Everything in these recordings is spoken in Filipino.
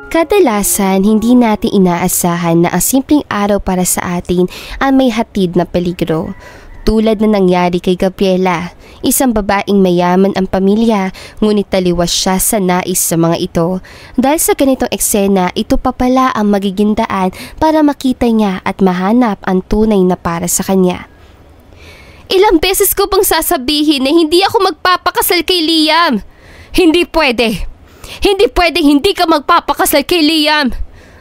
Kadalasan, hindi natin inaasahan na ang simpleng araw para sa atin ay may hatid na peligro. Tulad na nangyari kay Gabriela, isang babaeng mayaman ang pamilya, ngunit taliwas siya sa nais sa mga ito. Dahil sa ganitong eksena, ito pa pala ang magiging daan para makita niya at mahanap ang tunay na para sa kanya. Ilang beses ko bang sasabihin na hindi ako magpapakasal kay Liam? Hindi pwede. Hindi pwedeng hindi ka magpapakasal kay Liam.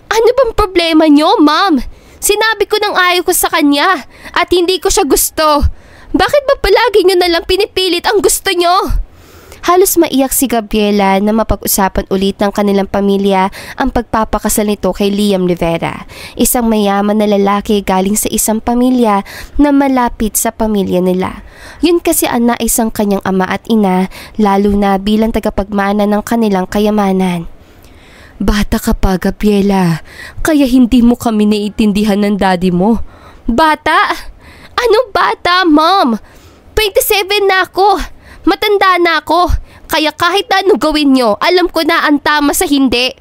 Ano bang problema niyo, ma'am? Sinabi ko nang ayaw ko sa kanya at hindi ko siya gusto. Bakit ba palagi niyo nalang pinipilit ang gusto niyo? Halos maiyak si Gabriela na mapag-usapan ulit ng kanilang pamilya ang pagpapakasal nito kay Liam Rivera, isang mayaman na lalaki galing sa isang pamilya na malapit sa pamilya nila. Yun kasi ang nais ng kanyang ama at ina, lalo na bilang tagapagmana ng kanilang kayamanan. Bata ka pa, Gabriela, kaya hindi mo kami naiintindihan ng daddy mo. Bata? Anong bata, mom? 27 na ako. Matanda na ako, kaya kahit ano gawin nyo, alam ko na ang tama sa hindi.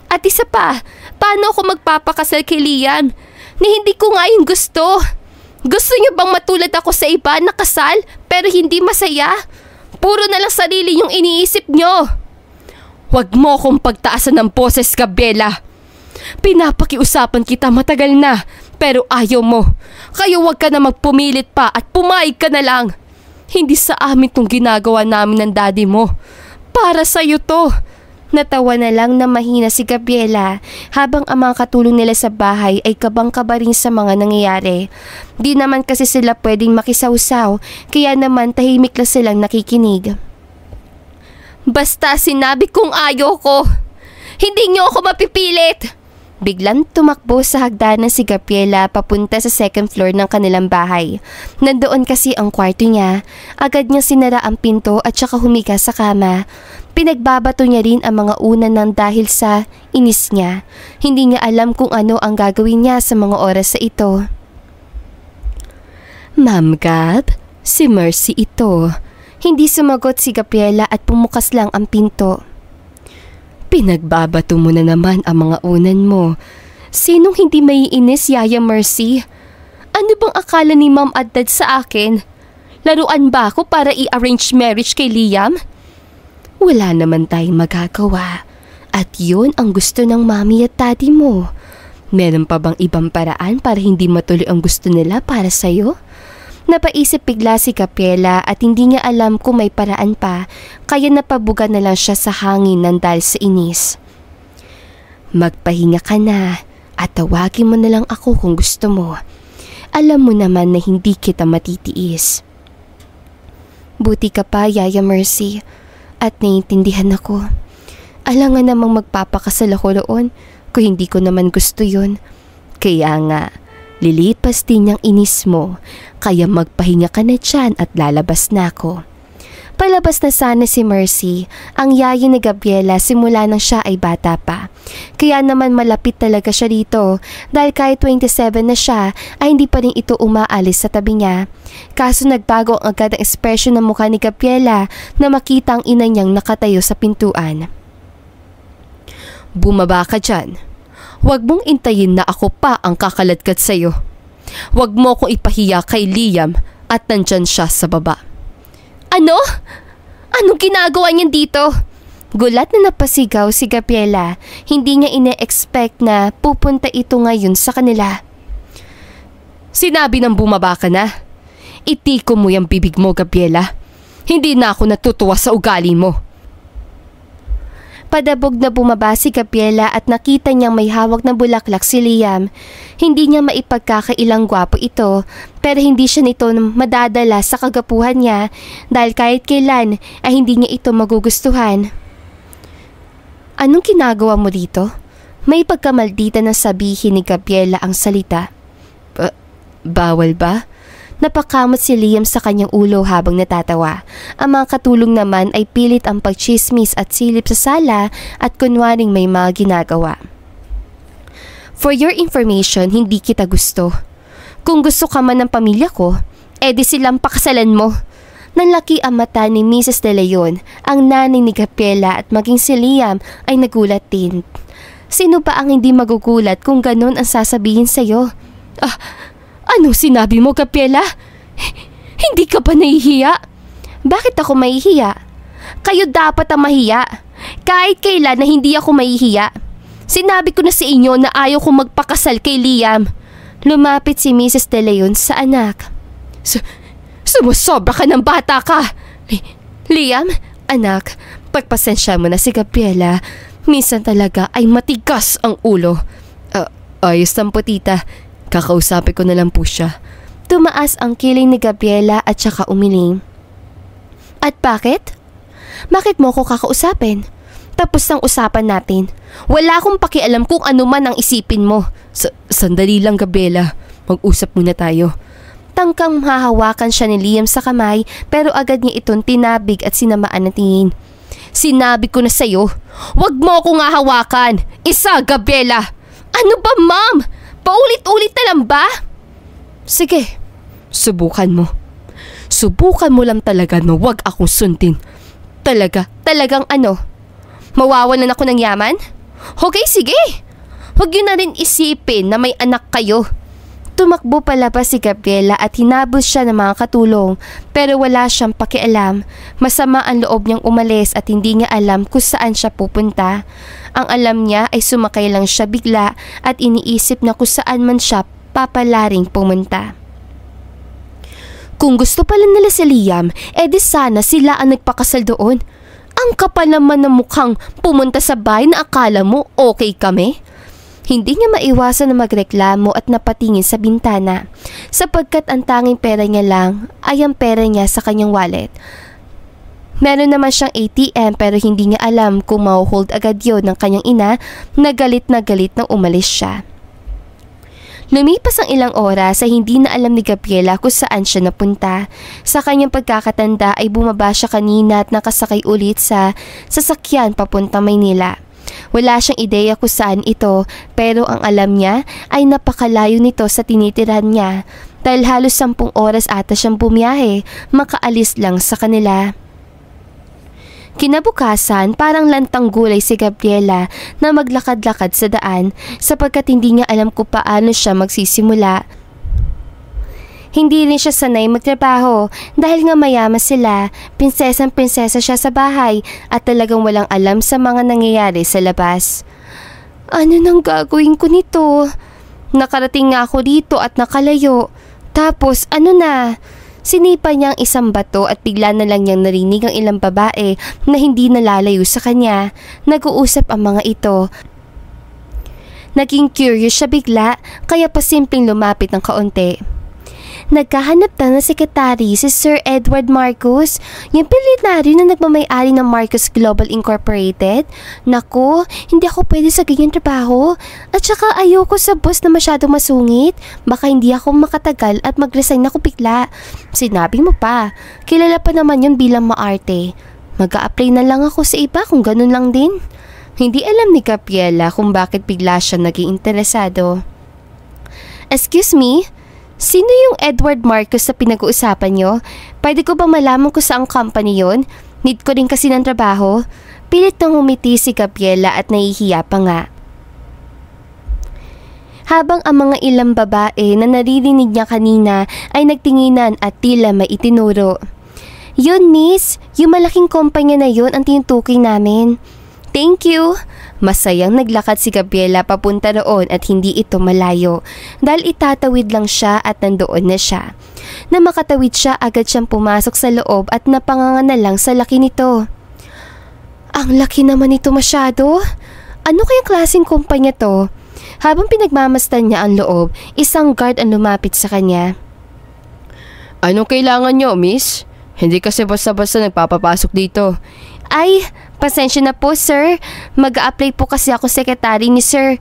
At isa pa, paano ako magpapakasal kay Liam na hindi ko nga yung gusto? Gusto nyo bang matulad ako sa iba na kasal pero hindi masaya? Puro na lang sarili yung iniisip nyo. Huwag mo akong pagtaasan ng boses, Gabriela. Pinapakiusapan kita matagal na pero ayaw mo. Kaya huwag ka na magpumilit pa at pumayag ka na lang. Hindi sa amin tong ginagawa namin ng daddy mo. Para sa'yo to. Natawa na lang na mahina si Gabriela habang ang mga katulong nila sa bahay ay kabang-kaba rin sa mga nangyayari. Di naman kasi sila pwedeng makisawsaw, kaya naman tahimik lang silang nakikinig. Basta sinabi kong ayaw ko. Hindi niyo ako mapipilit. Biglang tumakbo sa hagdanan si Gabriela papunta sa second floor ng kanilang bahay. Nandoon kasi ang kwarto niya. Agad niyang sinara ang pinto at saka humiga sa kama. Pinagbabato niya rin ang mga unan ng dahil sa inis niya. Hindi niya alam kung ano ang gagawin niya sa mga oras sa ito. Ma'am Gab, si Mercy ito. Hindi sumagot si Gabriela at pumukas lang ang pinto. Pinagbabato mo na naman ang mga unan mo. Sinong hindi maiinis, Yaya Mercy? Ano bang akala ni Ma'am at Dad sa akin? Laruan ba ako para i-arrange marriage kay Liam? Wala naman tayong magagawa. At yun ang gusto ng Mami at Daddy mo. Meron pa bang ibang paraan para hindi matuloy ang gusto nila para sa'yo? Napaisip bigla si Gabriela at hindi niya alam kung may paraan pa, kaya napabuga na lang siya sa hangin ng dahil sa inis. Magpahinga ka na at tawagin mo na lang ako kung gusto mo. Alam mo naman na hindi kita matitiis. Buti ka pa, Yaya Mercy, at naiintindihan ako. Alangan namang magpapakasal ako roon kung hindi ko naman gusto yun. Kaya nga, lilipas din niyang inis mo, kaya magpahinga ka na dyan at lalabas na ako. Palabas na sana si Mercy, ang yayi ni Gabriela simula nang siya ay bata pa. Kaya naman malapit talaga siya dito dahil kahit 27 na siya ay hindi pa rin ito umaalis sa tabi niya. Kaso nagbago ang agad ang ekspresyon ng mukha ni Gabriela na makita ang ina niyang nakatayo sa pintuan. Bumaba ka dyan. Huwag mong intayin na ako pa ang kakaladkad sa'yo. Huwag mo kong ipahiya kay Liam at nandyan siya sa baba. Ano? Anong ginagawa niya dito? Gulat na napasigaw si Gabriela. Hindi niya ine-expect na pupunta ito ngayon sa kanila. Sinabi nang bumaba ka na. Itiko mo yung bibig mo, Gabriela. Hindi na ako natutuwa sa ugali mo. Padabog na bumaba si Gabriela at nakita niyang may hawak na bulaklak si Liam. Hindi niya maipagkakailang gwapo ito, pero hindi siya nito madadala sa kagapuhan niya dahil kahit kailan ay hindi niya ito magugustuhan. Anong ginagawa mo dito? May pagkamaldita na sabihin ni Gabriela ang salita. Bawal ba? Napakamot si Liam sa kanyang ulo habang natatawa. Ang mga katulong naman ay pilit ang pagchismis at silip sa sala at kunwaring may mga ginagawa. For your information, hindi kita gusto. Kung gusto ka man ng pamilya ko, edi silang pakasalan mo. Nanlaki ang mata ni Mrs. De Leon, ang nanay ni Gabriela at maging si Liam ay nagulat din. Sino ba ang hindi magugulat kung ganun ang sasabihin sa'yo? Ano sinabi mo, Gabriela? Hindi ka ba nahihiya? Bakit ako mahihiya? Kayo dapat ang mahiya. Kahit kailan na hindi ako mahihiya. Sinabi ko na sa inyo na ayaw kong magpakasal kay Liam. Lumapit si Mrs. De Leon sa anak. Sumusobra ka ng bata ka. Liam, anak, pagpasensya mo na si Gabriela. Minsan talaga ay matigas ang ulo. Ayos lang po, tita. Kakausapin ko na lang po siya. Tumaas ang kiling ni Gabriela at saka umiling. At bakit? Bakit mo ko kakausapin? Tapos ang usapan natin. Wala akong pakialam kung ano man ang isipin mo. Sandali lang, Gabriela. Mag-usap muna tayo. Tangkang mahahawakan siya ni Liam sa kamay pero agad niya itong tinabig at sinamaan ng tingin. Sinabi ko na sa'yo, wag mo akong hahawakan. Isa, Gabriela. Ano ba, ma'am? Paulit-ulit na lang ba? Sige, subukan mo. Subukan mo lang talaga na wag akong sundin. Talagang ano? Mawawalan ako ng yaman? Okay, sige. Huwag yun na rin isipin na may anak kayo. Tumakbo palabas si Gabriela at hinabol siya ng mga katulong pero wala siyang pakialam. Masama ang loob niyang umalis at hindi niya alam kung saan siya pupunta. Ang alam niya ay sumakay lang siya bigla at iniisip na kung saan man siya papalaring pumunta. Kung gusto pala nila si Liam, edi sana sila ang nagpakasal doon. Ang kapal naman ng mukhang pumunta sa bahay na akala mo okay kami. Hindi niya maiwasan na magreklamo at napatingin sa bintana sapagkat ang tanging pera niya lang ay ang pera niya sa kanyang wallet. Meron naman siyang ATM pero hindi niya alam kung ma-hold agad yon ng kanyang ina na galit nang umalis siya. Lumipas ang ilang oras ay hindi na alam ni Gabriela kung saan siya napunta. Sa kanyang pagkakatanda ay bumaba siya kanina at nakasakay ulit sa sasakyan papunta Maynila. Wala siyang ideya kung saan ito pero ang alam niya ay napakalayo nito sa tinitirahan niya dahil halos 10 oras ata siyang bumiyahe makaalis lang sa kanila. Kinabukasan, parang lantang gulay si Gabriela na maglakad-lakad sa daan sapagkat hindi niya alam kung paano siya magsisimula. Hindi rin siya sanay magtrabaho dahil nga mayaman sila, prinsesang-prinsesa siya sa bahay at talagang walang alam sa mga nangyayari sa labas. Ano nang gagawin ko nito? Nakarating nga ako dito at nakalayo. Tapos ano na? Sinipa niya ang isang bato at bigla na lang niyang narinig ang ilang babae na hindi nalalayo sa kanya. Nag-uusap ang mga ito. Naging curious siya bigla kaya pasimpleng lumapit ng kaunti. Nagkahanap na ng sekretary si Sir Edward Marcos, yung militaryo na nagmamay-ari ng Marcos Global Incorporated. Naku, hindi ako pwede sa ganyan trabaho. At saka ayoko sa boss na masyadong masungit. Baka hindi ako makatagal at mag-resign ako bigla. Sinabi mo pa, kilala pa naman yun bilang maarte. Mag-a-apply na lang ako sa iba kung ganun lang din. Hindi alam ni Gabriela kung bakit bigla siya naging interesado. Excuse me? Sino yung Edward Marcos sa pinag-uusapan nyo? Pwede ko bang malaman kung saang company yon? Need ko rin kasi ng trabaho. Pilit nang humiti si Gabriela at nahihiya pa nga. Habang ang mga ilang babae na naririnig niya kanina ay nagtinginan at tila may itinuro. Yun miss, yung malaking kumpanya na yun ang tinutukoy namin. Thank you. Masayang naglakad si Gabriela papunta roon at hindi ito malayo dahil itatawid lang siya at nandoon na siya. Na makatawid siya agad siyang pumasok sa loob at napanganga na lang sa laki nito. Ang laki naman ito masyado. Ano kayang klaseng kumpanya to? Habang pinagmamasdan niya ang loob, isang guard ang lumapit sa kanya. Anong kailangan niyo, miss? Hindi kasi basta-basta nagpapapasok dito. Ay, pasensya na po sir. Mag-a-apply po kasi ako sekretary ni Sir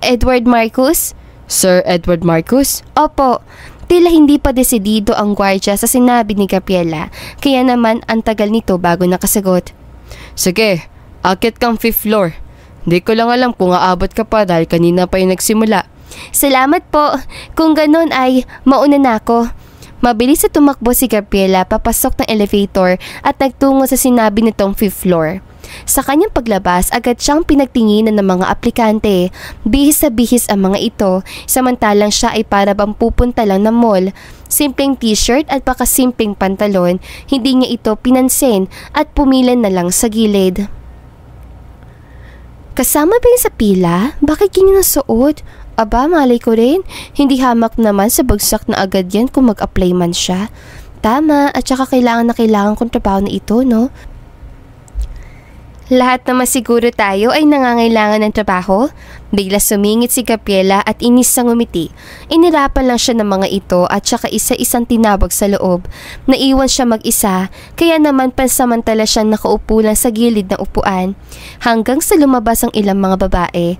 Edward Marcos. Sir Edward Marcos? Opo. Tila hindi pa desidido ang gwardya sa sinabi ni Gabriela. Kaya naman ang tagal nito bago nakasagot. Sige, akit kang 5th floor. Hindi ko lang alam kung aabot ka pa dahil kanina pa yung nagsimula. Salamat po. Kung ganun ay mauna na ako. Mabilis na tumakbo si Gabriela papasok ng elevator at nagtungo sa sinabi nitong 5th floor. Sa kanyang paglabas, agad siyang pinagtinginan ng mga aplikante. Bihis sa bihis ang mga ito, samantalang siya ay para bang pupunta lang ng mall. Simpleng t-shirt at pakasimpleng pantalon, hindi niya ito pinansin at pumilan na lang sa gilid. Kasama ba yun sa pila? Bakit ganyan ang suot? Aba, malay ko rin. Hindi hamak naman sa bagsak na agad yan kung mag-apply man siya. Tama, at saka kailangan kong trabaho na ito, no? Lahat naman siguro tayo ay nangangailangan ng trabaho. Bigla sumingit si Gabriela at inis sa ngumiti. Inirapan lang siya ng mga ito at saka isa-isang tinawag sa loob. Naiwan siya mag-isa, kaya naman pansamantala siyang nakaupo lang sa gilid ng upuan. Hanggang sa lumabas ang ilang mga babae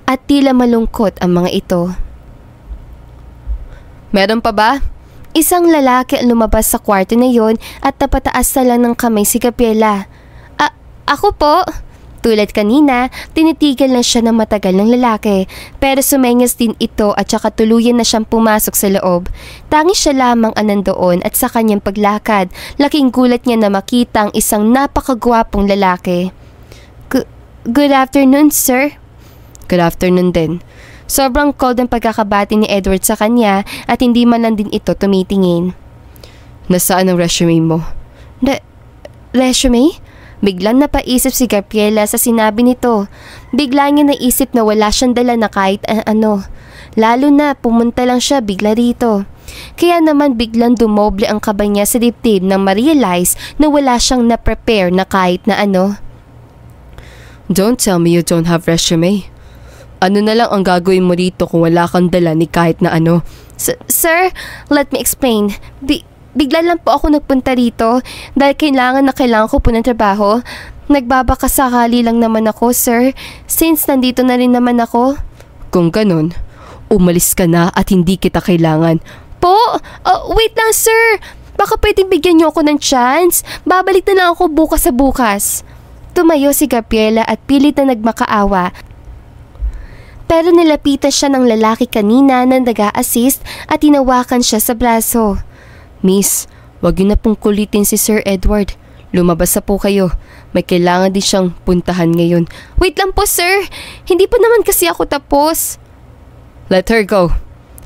at tila malungkot ang mga ito. Meron pa ba? Isang lalaki ang lumabas sa kwarto na yon at napataas na lang ng kamay si Gabriela. Ako po. Tulad kanina, tinitigal na siya ng matagal ng lalaki, pero sumenyas din ito at saka tuluyan na siyang pumasok sa loob. Tangis siya lamang ang nandoon at sa kanyang paglakad, laking gulat niya na makita ang isang napakagwapong lalaki. Good afternoon, sir. Good afternoon din. Sobrang cold ang pagkakabati ni Edward sa kanya at hindi man lang din ito tumitingin. Nasaan ang resume mo? Resume? Biglang napaisip si Gabriela sa sinabi nito. Bigla niya naisip na wala siyang dala na kahit ano. Lalo na pumunta lang siya bigla rito. Kaya naman biglang dumoble ang kaba niya sa dibdib nang ma-realize na wala siyang na-prepare na kahit na ano. Don't tell me you don't have resume. Ano na lang ang gagawin mo rito kung wala kang dala ni kahit na ano? Sir, let me explain. Bigla lang po ako nagpunta rito dahil kailangan ko po ng trabaho. Nagbabaka sakali lang naman ako, sir, since nandito na rin naman ako. Kung ganun, umalis ka na at hindi kita kailangan. Po? Wait lang, sir. Baka pwedeng bigyan niyo ako ng chance. Babalik na lang ako bukas sa bukas. Tumayo si Gabriela at pilit na nagmakaawa. Pero nilapitan siya ng lalaki kanina na nag-a-assist at tinawakan siya sa braso. Miss, wag niyo na pong kulitin si Sir Edward. Lumabas na po kayo. May kailangan din siyang puntahan ngayon. Wait lang po, sir. Hindi pa naman kasi ako tapos. Let her go.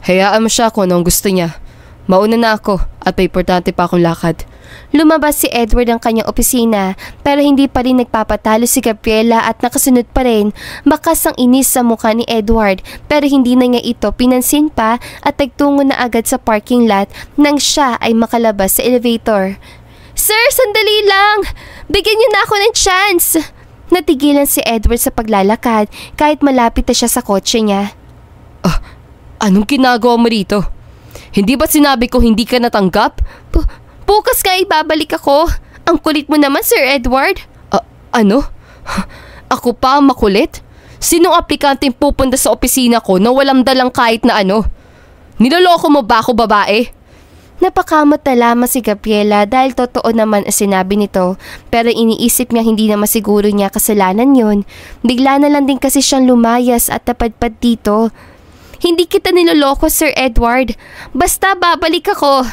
Hayaan mo siya kung anong gusto niya. Mauna na ako at may importante pa akong lakad. Lumabas si Edward ng kanyang opisina pero hindi pa rin nagpapatalo si Gabriela at nakasunod pa rin. Bakas ang inis sa mukha ni Edward pero hindi na niya ito pinansin pa at nagtungo na agad sa parking lot nang siya ay makalabas sa elevator. Sir, sandali lang! Bigyan niyo na ako ng chance! Natigilan si Edward sa paglalakad kahit malapit na siya sa kotse niya. Anong ginagawa mo rito? Hindi ba sinabi ko hindi ka natanggap? Bukas nga ibabalik ako. Ang kulit mo naman, Sir Edward. Ano? Ako pa ang makulit? Sinong aplikante pupunta sa opisina ko na walang dalang kahit na ano? Niloloko mo ba ako, babae? Napakamot na lamang si Gabriela dahil totoo naman ang sinabi nito pero iniisip niya hindi na masiguro niya kasalanan yun. Bigla na lang din kasi siyang lumayas at napadpad dito. Hindi kita niloloko, Sir Edward. Basta babalik ako.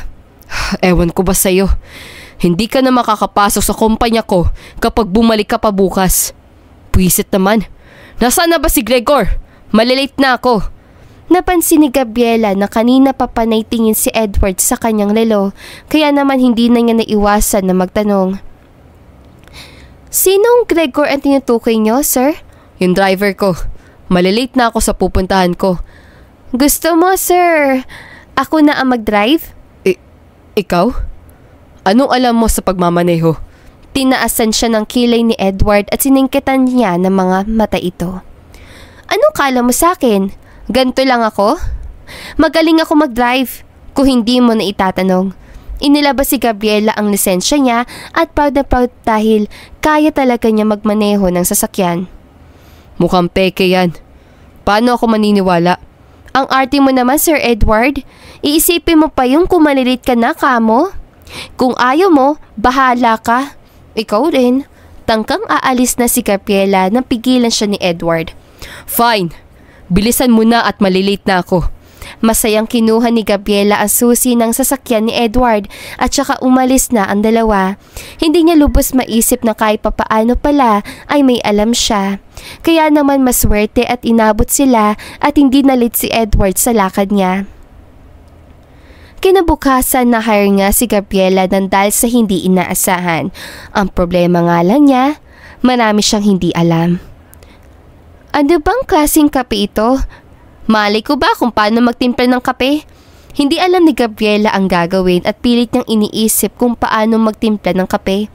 Ewan ko ba sa'yo? Hindi ka na makakapasok sa kumpanya ko kapag bumalik ka pa bukas. Pwisit naman. Nasaan na ba si Gregor? Malilate na ako. Napansin ni Gabriela na kanina pa panay tingin si Edward sa kanyang relo, kaya naman hindi na niya naiwasan na magtanong. Sinong Gregor ang tinutukoy niyo, sir? Yung driver ko. Malilate na ako sa pupuntahan ko. Gusto mo, sir? Ako na ang mag-drive? Ikaw? Anong alam mo sa pagmamaneho? Tinaasan siya ng kilay ni Edward at siningkitan niya ng mga mata ito. Anong kala mo sa akin? Ganto lang ako? Magaling ako mag-drive kung hindi mo na itatanong. Inilabas si Gabriela ang lisensya niya at proud na proud dahil kaya talaga niya magmaneho ng sasakyan. Mukhang peke yan. Paano ako maniniwala? Ang arte mo naman, Sir Edward. Iisipin mo pa yung kung malilit ka na, kamo. Kung ayaw mo, bahala ka. Ikaw rin. Tangkang aalis na si Gabriela nang pigilan siya ni Edward. Fine. Bilisan mo na at malilate na ako. Masayang kinuha ni Gabriela ang susi ng sasakyan ni Edward at saka umalis na ang dalawa. Hindi niya lubos maisip na kahit papaano pala ay may alam siya. Kaya naman maswerte at inabot sila at hindi nalit si Edward sa lakad niya. Kinabukasan na-hire nga si Gabriela nang dahil sa hindi inaasahan. Ang problema nga lang niya, marami siyang hindi alam. Ano bang klaseng kape ito? Malay ko ba kung paano magtimpla ng kape? Hindi alam ni Gabriela ang gagawin at pilit niyang iniisip kung paano magtimpla ng kape.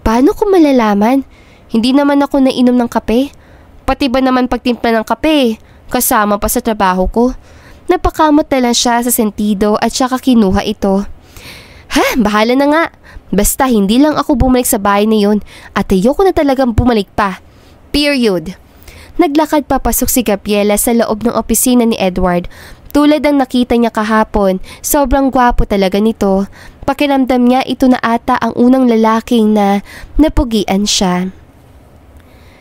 Paano ko malalaman? Hindi naman ako nainom ng kape. Pati ba naman pagtimpla ng kape? Kasama pa sa trabaho ko. Napakamot na lang siya sa sentido at saka kinuha ito. Bahala na nga. Basta hindi lang ako bumalik sa bahay na yun at ayoko na talagang bumalik pa. Period. Naglakad papasok si Gabriela sa loob ng opisina ni Edward. Tulad ng nakita niya kahapon, sobrang gwapo talaga nito. Pakiramdam niya ito na ata ang unang lalaking na napugian siya.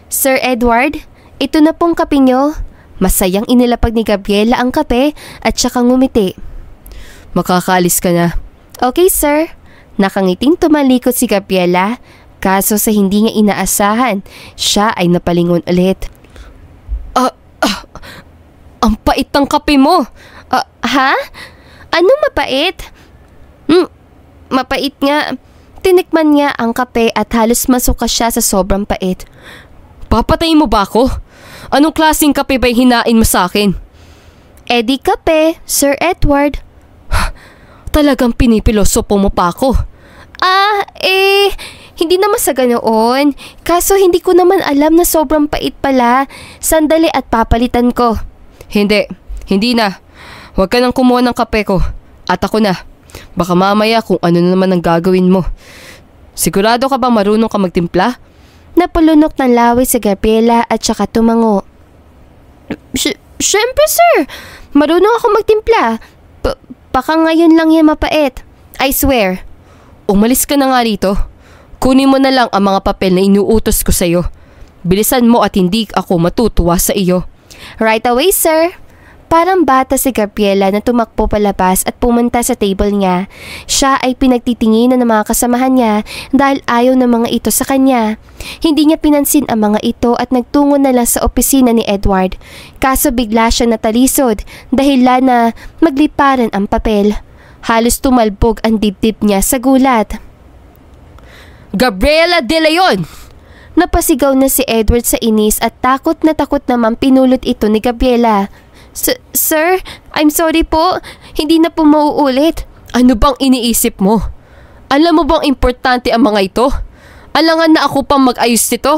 Sir Edward, ito na pong kape niyo. Masayang inilapag ni Gabriela ang kape at saka ngumiti. Makakaalis ka na. Okay sir. Nakangiting tumalikod si Gabriela, kaso sa hindi niya inaasahan, siya ay napalingon ulit. Ang pait ng kape mo. Ha? Anong mapait? Mapait nga. Tinikman niya ang kape at halos masuka siya sa sobrang pait. Papatayin mo ba ako? Anong klaseng kape ba'y hinain mo sa akin? Di kape, Sir Edward. Talagang pinipilosopo mo pa ako. Hindi naman sa ganoon. Kaso hindi ko naman alam na sobrang pait pala. Sandali at papalitan ko. Hindi na. Huwag ka nang kumuha ng kape ko. At ako na. Baka mamaya kung ano na naman ang gagawin mo. Sigurado ka ba marunong ka magtimpla? Napulunok ng laway si Gabriela at saka tumango. Siyempre sir. Marunong ako magtimpla. Baka ngayon lang yan mapait. I swear. Umalis ka na nga rito. Kunin mo na lang ang mga papel na inuutos ko sa'yo. Bilisan mo at hindi ako matutuwa sa iyo. Right away, sir. Parang bata si Gabriela na tumakbo palabas at pumunta sa table niya. Siya ay pinagtitinginan ng mga kasamahan niya dahil ayaw ng mga ito sa kanya. Hindi niya pinansin ang mga ito at nagtungo na lang sa opisina ni Edward. Kaso bigla siya natalisod dahil na magliparan ang papel. Halos tumalbog ang dibdib niya sa gulat. Gabriela De Leon! Napasigaw na si Edward sa inis at takot naman pinulot ito ni Gabriela. Sir, I'm sorry po. Hindi na po mauulit. Ano bang iniisip mo? Alam mo bang importante ang mga ito? Alangan na ako pang mag-ayos nito.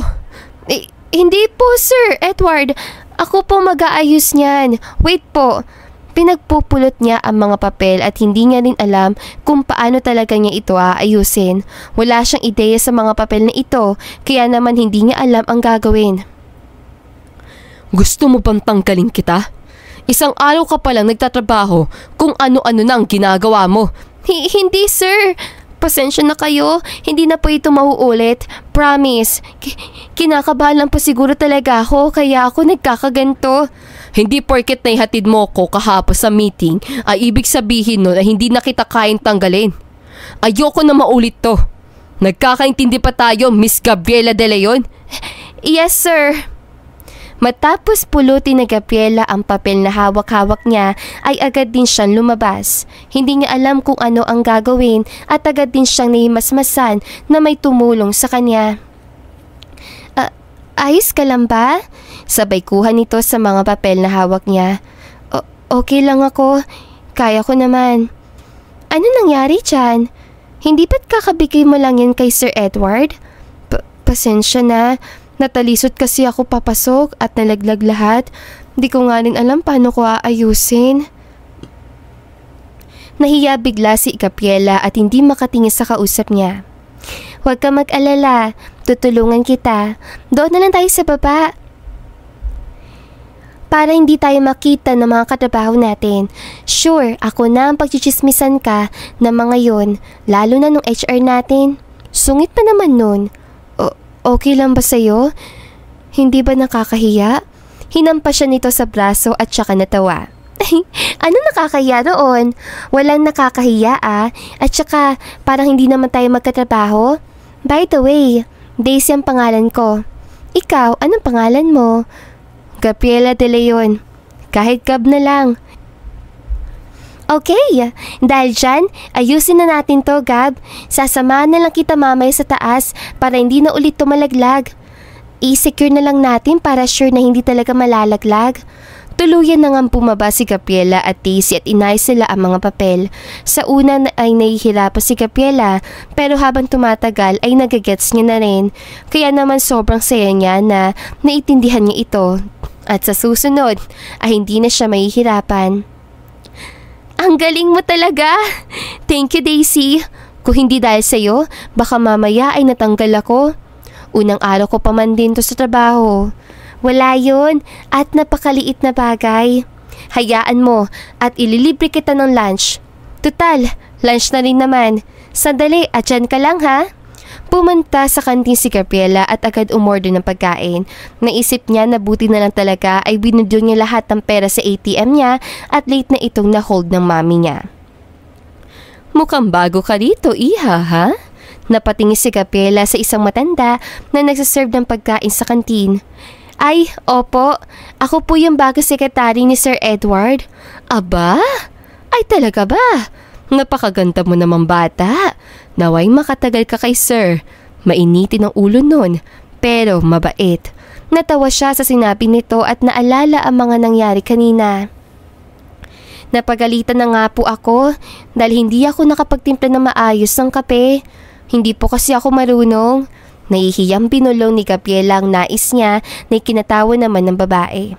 Hindi po, Sir Edward. Ako po mag-aayos niyan. Wait po. Pinagpupulot niya ang mga papel at hindi niya rin alam kung paano talaga niya ito aayusin. Wala siyang ideya sa mga papel na ito, kaya naman hindi niya alam ang gagawin. Gusto mo bang tanggalin kita? Isang araw ka palang nagtatrabaho kung ano-ano nang ginagawa mo. Hindi sir. Pasensya na kayo. Hindi na po ito mauulit. Promise. Kinakabahan lang po siguro talaga ako kaya ako nagkakaganto. Hindi porket na ihatid mo ko kahapon sa meeting ay ibig sabihin no na hindi na kita kayang tanggalin. Ayoko na maulit to. Nagkakaintindi pa tayo, Miss Gabriela De Leon? Yes, sir. Matapos pulutin na Gabriela ang papel na hawak-hawak niya ay agad din siyang lumabas. Hindi niya alam kung ano ang gagawin at agad din siyang nahimasmasan na may tumulong sa kanya. Ayos ka lang ba? Sabay kuha nito sa mga papel na hawak niya. Okay lang ako. Kaya ko naman. Ano nangyari dyan? Hindi ba't kakabigay mo lang yan kay Sir Edward? Pasensya na. Natalisod kasi ako papasok at nalaglag lahat. Di ko nga rin alam paano ko aayusin. Nahiya bigla si Gabriela at hindi makatingin sa kausap niya. Huwag ka mag-alala. Tutulungan kita. Doon na lang tayo sa baba. Para hindi tayo makita ng mga katrabaho natin. Sure, ako na ang pagchichismisan ka ng mga yon, lalo na nung HR natin. Sungit pa naman nun. Okay lang ba sa'yo? Hindi ba nakakahiya? Hinampas siya nito sa braso at saka natawa. Ano nakakahiya roon? Walang nakakahiya At saka parang hindi naman tayo magkatrabaho. By the way, Daisy ang pangalan ko. Ikaw, anong pangalan mo? Gabriela De Leon. Kahit Gab na lang. Okay, dahil dyan, ayusin na natin to, Gab. Sasamahan na lang kita mamaya sa taas para hindi na ulit tumalaglag. I-secure na lang natin para sure na hindi talaga malalaglag. Tuluyan na nga bumaba si Gabriela at Daisy at inayos sila ang mga papel. Sa una ay nahihirapan si Gabriela pero habang tumatagal ay nagagets niya na rin. Kaya naman sobrang saya niya na naiintindihan niya ito. At sa susunod ay hindi na siya mahihirapan. Ang galing mo talaga! Thank you, Daisy. Kung hindi dahil sa'yo, baka mamaya ay natanggal ako. Unang araw ko pa man din to sa trabaho. Wala yun at napakaliit na bagay. Hayaan mo at ililibre kita ng lunch. Tutal, lunch na rin naman. Sandali at dyan ka lang ha. Pumunta sa kantin si Gabriela at agad umorder ng pagkain. Naisip niya na buti na lang talaga ay binudyo niya lahat ng pera sa ATM niya at late na itong na-hold ng mami niya. Mukhang bago ka dito, iha ha? Napatingin si Gabriela sa isang matanda na nagsaserve ng pagkain sa kantin. Ay, opo. Ako po yung bago sekretary ni Sir Edward. Aba? Ay talaga ba? Napakaganda mo namang bata. Naway makatagal ka kay Sir. Mainitin ang ulo nun, pero mabait. Natawa siya sa sinabi nito at naalala ang mga nangyari kanina. Napagalitan na nga po ako dahil hindi ako nakapagtimpla ng maayos ng kape. Hindi po kasi ako marunong. Nahihiyang binulong ni Gabriela ang nais niya na ikinatawa naman ng babae.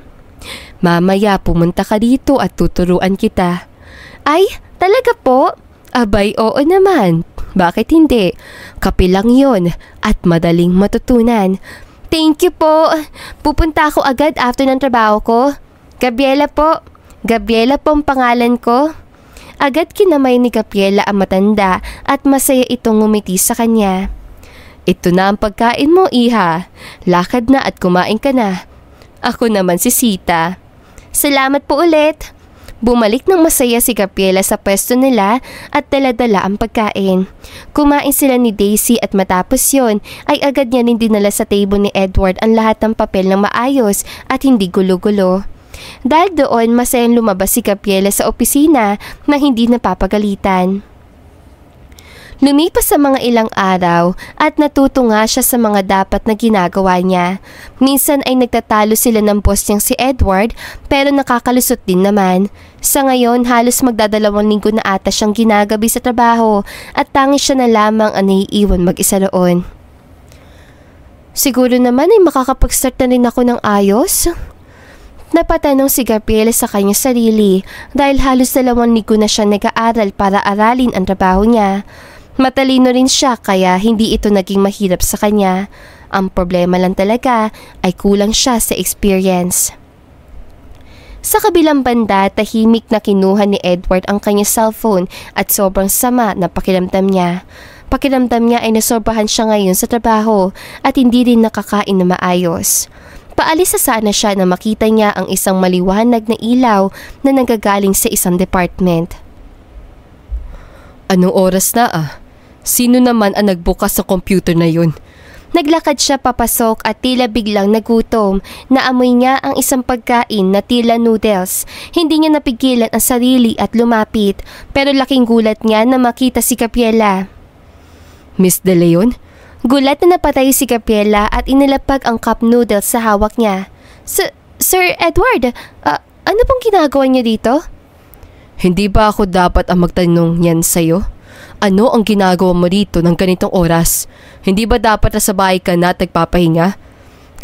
Mamaya pumunta ka dito at tuturuan kita. Ay, talaga po? Abay, oo naman. Bakit hindi? Kape lang yun at madaling matutunan. Thank you po. Pupunta ako agad after ng trabaho ko. Gabriela po. Gabriela po ang pangalan ko. Agad kinamay ni Gabriela ang matanda at masaya itong ngumiti sa kanya. Ito na ang pagkain mo, iha. Lakad na at kumain ka na. Ako naman si Sita. Salamat po ulit. Bumalik ng masaya si Gabriela sa pwesto nila at dala-dala ang pagkain. Kumain sila ni Daisy at matapos yon ay agad niya rin dinala sa table ni Edward ang lahat ng papel ng maayos at hindi gulo-gulo. Dahil doon masayang lumabas si Gabriela sa opisina na hindi napapagalitan. Lumipas sa mga ilang araw at natuto nga siya sa mga dapat na ginagawa niya. Minsan ay nagtatalo sila ng boss niyang si Edward pero nakakalusot din naman. Sa ngayon halos magdadalawang linggo na ata siyang ginagabi sa trabaho at tangis siya na lamang ang naiiwan mag-isa roon. Siguro naman ay makakapag-start na rin ako ng ayos? Napatanong si Gabriela sa kanyang sarili dahil halos 2 linggo na siya nag-aaral para aralin ang trabaho niya. Matalino rin siya kaya hindi ito naging mahirap sa kanya. Ang problema lang talaga ay kulang siya sa experience. Sa kabilang banda, tahimik na kinuha ni Edward ang kanyang cellphone at sobrang sama na pakiramdam niya. Pakiramdam niya ay nasobrahan siya ngayon sa trabaho at hindi rin nakakain na maayos. Paalis na sana siya na makita niya ang isang maliwanag na ilaw na nanggagaling sa isang department. Anong oras na Sino naman ang nagbukas sa computer na yun? Naglakad siya papasok at tila biglang nagutom. Naamoy niya ang isang pagkain na tila noodles. Hindi niya napigilan ang sarili at lumapit pero laking gulat niya na makita si Gabriela. Miss De Leon? Gulat na napatay si Gabriela at inilapag ang cup noodles sa hawak niya. Sir Edward, ano pong ginagawa niyo dito? Hindi ba ako dapat ang magtanong yan sa'yo? Ano ang ginagawa mo dito ng ganitong oras? Hindi ba dapat nasa bahay ka na at nagpapahinga?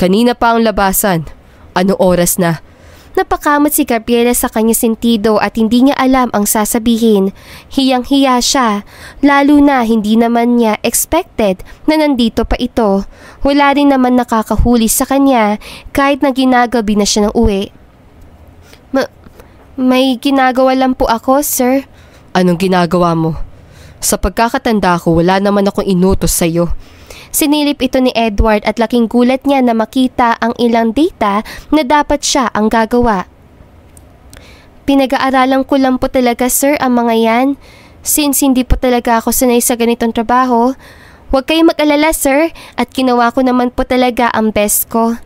Kanina pa ang labasan. Anong oras na? Napakamot si Gabriela sa kanyang sentido at hindi niya alam ang sasabihin. Hiyang-hiya siya, lalo na hindi naman niya expected na nandito pa ito. Wala rin naman nakakahuli sa kanya kahit na ginagabi na siya ng uwi. May ginagawa lang po ako, sir. Anong ginagawa mo? Sa pagkakatanda ko, wala naman akong inutos sa'yo. Sinilip ito ni Edward at laking gulat niya na makita ang ilang data na dapat siya ang gagawa. Pinag-aaralan ko lang po talaga sir ang mga yan. Since hindi po talaga ako sanay sa ganitong trabaho. Huwag kayong mag-alala sir at ginawa ko naman po talaga ang best ko.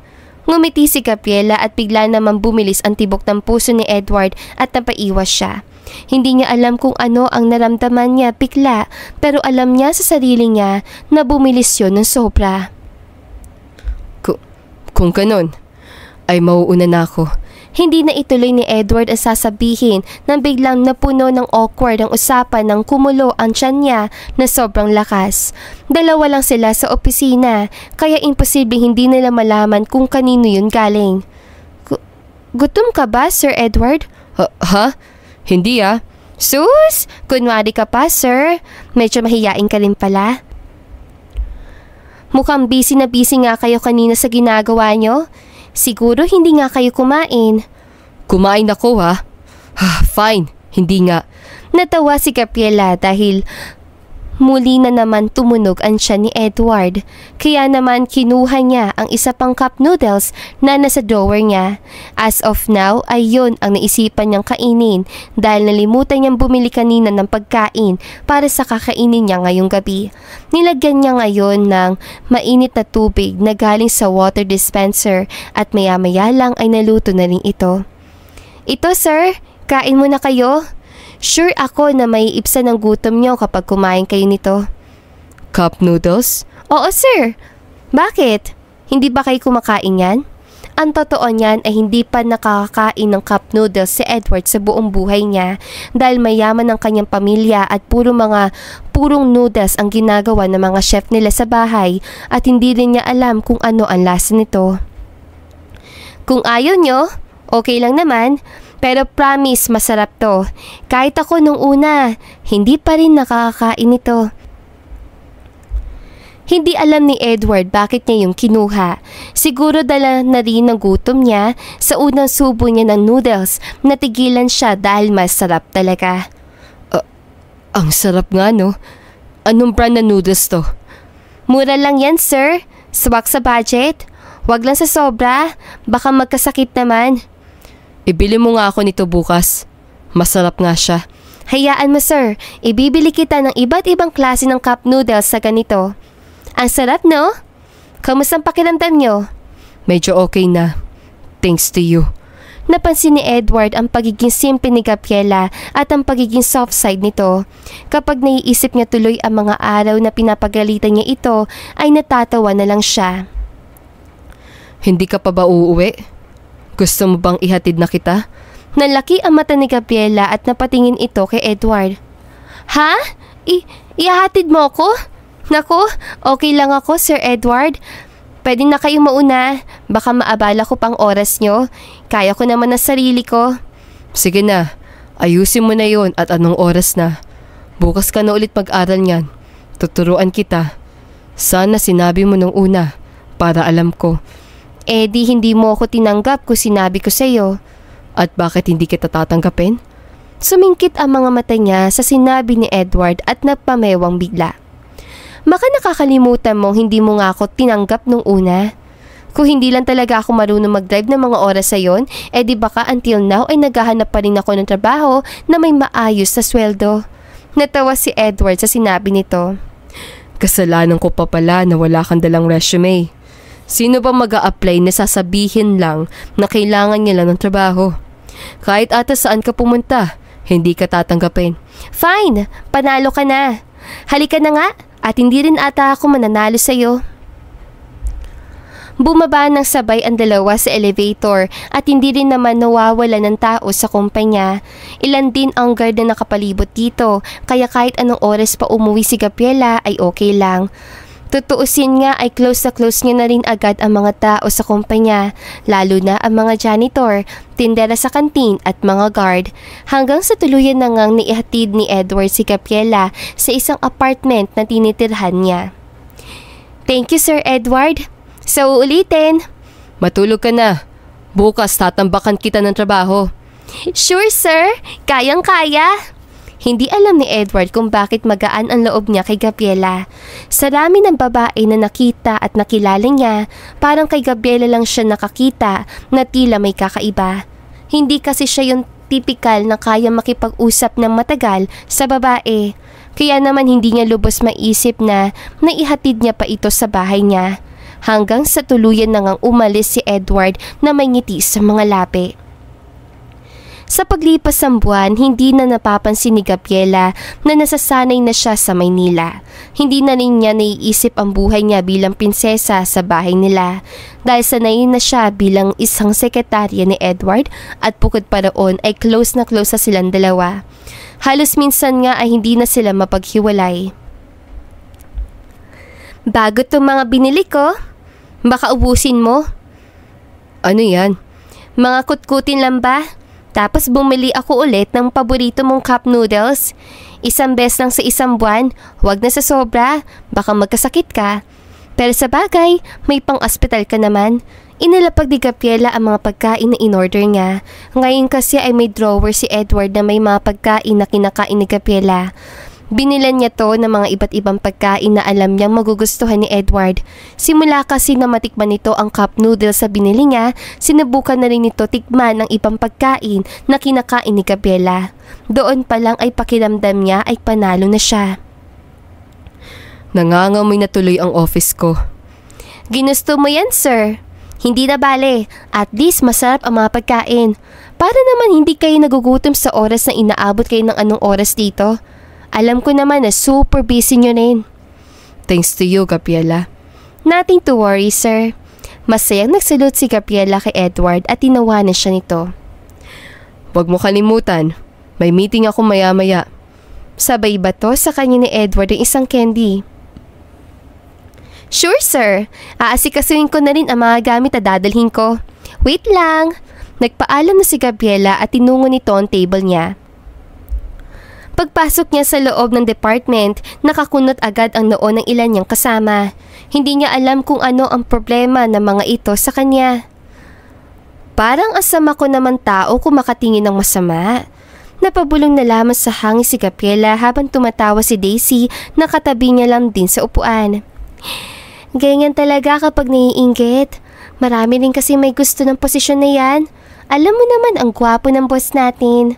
Ngumiti si Gabriela at bigla naman bumilis ang tibok ng puso ni Edward at napaiwas siya. Hindi niya alam kung ano ang naramdaman niya bigla pero alam niya sa sarili niya na bumilis yun ng sobra. Kung ganon, ay mauuna na ako. Hindi na ituloy ni Edward ang sasabihin nang biglang napuno ng awkward ang usapan nang kumulo ang tiyan niya na sobrang lakas. Dalawa lang sila sa opisina kaya imposibleng hindi nila malaman kung kanino yun galing. Gutom ka ba, Sir Edward? Ha? Hindi ah. Sus! Kunwari ka pa, sir. Medyo mahiyain ka rin pala. Mukhang busy na busy nga kayo kanina sa ginagawa nyo. Siguro hindi nga kayo kumain. Kumain ako ha? Fine, hindi nga. Natawa si Gabriela dahil muli na naman tumunog ang tiyan ni Edward. Kaya naman kinuha niya ang isa pang cup noodles na nasa drawer niya. As of now ay yun ang naisipan niyang kainin dahil nalimutan niyang bumili kanina ng pagkain para sa kakainin niya ngayong gabi. Nilagyan niya ngayon ng mainit na tubig na galing sa water dispenser at maya-maya lang ay naluto na rin ito. Ito sir, kain muna kayo. Sure ako na may ibsa ng gutom niyo kapag kumain kayo nito. Cup noodles? Oo sir. Bakit? Hindi ba kayo kumakain yan? Ang totoo niyan ay hindi pa nakakakain ng cup noodles si Edward sa buong buhay niya dahil mayaman ang kanyang pamilya at purong noodles ang ginagawa ng mga chef nila sa bahay at hindi rin niya alam kung ano ang lasa nito. Kung ayaw nyo, okay lang naman. Pero promise masarap to. Kahit ako nung una, hindi pa rin nakakakain ito. Hindi alam ni Edward bakit niya yung kinuha. Siguro dala na rin ng gutom niya sa unang subo niya ng noodles. Natigilan siya dahil masarap talaga. Ang sarap nga no. Anong brand na noodles to? Mura lang yan sir. Swak sa budget. Wag lang sa sobra. Baka magkasakit naman. Ibili mo nga ako nito bukas. Masarap nga siya. Hayaan mo sir, ibibili kita ng iba't ibang klase ng cup noodles sa ganito. Ang sarap no? Kamusta ang pakiramdam nyo? Medyo okay na. Thanks to you. Napansin ni Edward ang pagiging simple ni Gabriela at ang pagiging soft side nito. Kapag naiisip niya tuloy ang mga araw na pinapagalitan niya ito, ay natatawa na lang siya. Hindi ka pa ba uuwi? Gusto mo bang ihatid na kita? Nalaki ang mata ni Gabriela at napatingin ito kay Edward. Ha? Ihahatid mo ako? Naku, okay lang ako Sir Edward. Pwede na kayo mauna. Baka maabala ko pang oras nyo. Kaya ko naman ang sarili ko. Sige na, ayusin mo na yon at anong oras na. Bukas ka na ulit mag-aral niyan. Tuturuan kita. Sana sinabi mo nung una para alam ko. Di hindi mo ako tinanggap kung sinabi ko sa'yo. At bakit hindi kita tatanggapin? Sumingkit ang mga mata niya sa sinabi ni Edward at napamewang bigla. Baka nakakalimutan mong hindi mo nga ako tinanggap nung una. Kung hindi lang talaga ako marunong mag-drive ng mga oras sa yon, di baka until now ay naghahanap pa rin ako ng trabaho na may maayos na sweldo. Natawa si Edward sa sinabi nito. Kasalanan ko pa pala na wala kang dalang resume. Sino ba mag-a-apply na sasabihin lang na kailangan niya lang ng trabaho? Kahit ata saan ka pumunta, hindi ka tatanggapin. Fine, panalo ka na. Halika na nga at hindi rin ata ako mananalo sa'yo. Bumaba ng sabay ang dalawa sa elevator at hindi rin naman nawawala ng tao sa kumpanya. Ilan din ang guard na nakapalibot dito kaya kahit anong oras pa umuwi si Gabriela ay okay lang. Tutuusin nga ay close niya na rin agad ang mga tao sa kumpanya, lalo na ang mga janitor, tindera sa kantin at mga guard. Hanggang sa tuluyan na ngang niihatid ni Edward si Gabriela sa isang apartment na tinitirhan niya. Thank you Sir Edward. So ulitin. Matulog ka na. Bukas tatambakan kita ng trabaho. Sure sir, kayang-kaya. Hindi alam ni Edward kung bakit magaan ang loob niya kay Gabriela. Sa dami ng babae na nakita at nakilala niya, parang kay Gabriela lang siya nakakita na tila may kakaiba. Hindi kasi siya yung tipikal na kaya makipag-usap ng matagal sa babae. Kaya naman hindi niya lubos maisip na naihatid niya pa ito sa bahay niya. Hanggang sa tuluyan na ngang umalis si Edward na may ngiti sa mga labi. Sa paglipas ng buwan, hindi na napapansin ni Gabriela na nasasanay na siya sa Maynila. Hindi na rin niya naiisip ang buhay niya bilang prinsesa sa bahay nila. Dahil sanay na siya bilang isang sekretarya ni Edward at bukod pa roon ay close na silang dalawa. Halos minsan nga ay hindi na sila mapaghiwalay. Bago itong mga binili ko, baka ubusin mo. Ano yan? Mga kutkutin lang ba? Tapos bumili ako ulit ng paborito mong cup noodles. Isang beses lang sa isang buwan, huwag na sa sobra, baka magkasakit ka. Pero sa bagay, may pang-ospital ka naman. Inilapag ni Gabriela ang mga pagkain na in-order niya. Ngayon kasi ay may drawer si Edward na may mga pagkain na kinakain ni Gabriela. Binilan niya to ng mga iba't ibang pagkain na alam niyang magugustuhan ni Edward. Simula kasi na matikman nito ang cup noodles sa binili niya, sinubukan na rin nito tikman ang ibang pagkain na kinakain ni Gabriela. Doon pa lang ay pakiramdam niya ay panalo na siya. Nangangamoy na tuloy ang office ko. Ginusto mo yan, sir? Hindi na bale, at least masarap ang mga pagkain. Para naman hindi kayo nagugutom sa oras na inaabot kayo ng anong oras dito. Alam ko naman na super busy nyo rin. Thanks to you, Gabriela. Nothing to worry, sir. Masayang nagsalute si Gabriela kay Edward at tinawanan siya nito. Huwag mo kalimutan, may meeting ako maya-maya. Sabay ba to sa kanya ni Edward ang isang candy? Sure, sir. Aasikasuhin ko na rin ang mga gamit na dadalhin ko. Wait lang. Nagpaalam na si Gabriela at tinungo nito ang table niya. Pagpasok niya sa loob ng department, nakakunot agad ang noo ng ilan niyang kasama. Hindi niya alam kung ano ang problema ng mga ito sa kanya. Parang asama ko naman tao kung makatingin ng masama. Napabulong na lamang sa hangin si Gabriela habang tumatawa si Daisy na katabi niya lang din sa upuan. Ganyan talaga kapag naiinggit. Marami rin kasi may gusto ng posisyon na yan. Alam mo naman ang gwapo ng boss natin.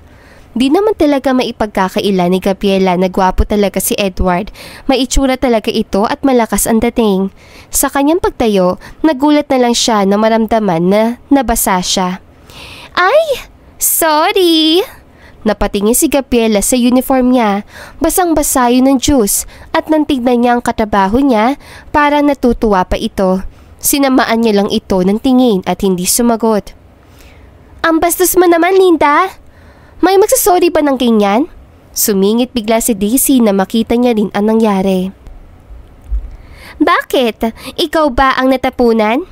Di naman talaga maipagkakaila ni Gabriela na gwapo talaga si Edward. May itsura talaga ito at malakas ang dating. Sa kanyang pagtayo, nagulat na lang siya na maramdaman na nabasa siya. Ay! Sorry! Napatingin si Gabriela sa uniform niya. Basang-basa yun ng juice at nang tignan niya ang katrabaho niya, parang natutuwa pa ito. Sinamaan niya lang ito ng tingin at hindi sumagot. Ang bastos mo naman, Linda! May magsasorry ba ng ganyan? Sumingit bigla si Daisy na makita niya rin ang nangyari. Bakit? Ikaw ba ang natapunan?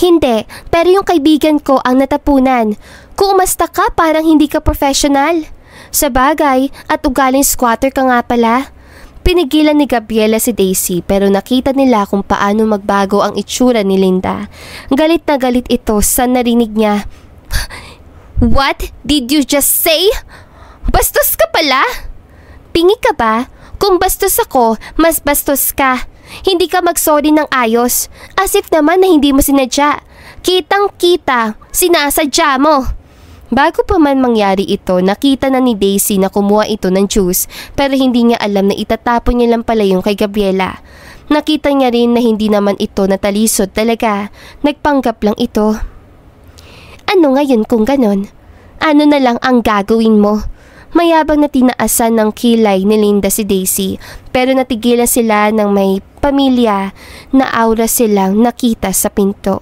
Hindi, pero yung kaibigan ko ang natapunan. Kung umasta ka, parang hindi ka professional. Sa bagay, at ugaling squatter ka nga pala. Pinigilan ni Gabriela si Daisy pero nakita nila kung paano magbago ang itsura ni Linda. Galit na galit ito sa narinig niya. What did you just say? Bastos ka pala? Pingi ka ba? Kung bastos ako, mas bastos ka. Hindi ka magsorry ng ayos. As if naman na hindi mo sinadya. Kitang-kita, sinasadya mo. Bago pa man mangyari ito, nakita na ni Daisy na kumuha ito ng juice pero hindi niya alam na itatapon niya lang pala yung kay Gabriela. Nakita niya rin na hindi naman ito natalisod talaga. Nagpanggap lang ito. Ano ngayon kung ganon? Ano na lang ang gagawin mo? Mayabang na tinaasan ng kilay ni Linda si Daisy pero natigilan sila ng may pamilya na aura silang nakita sa pinto.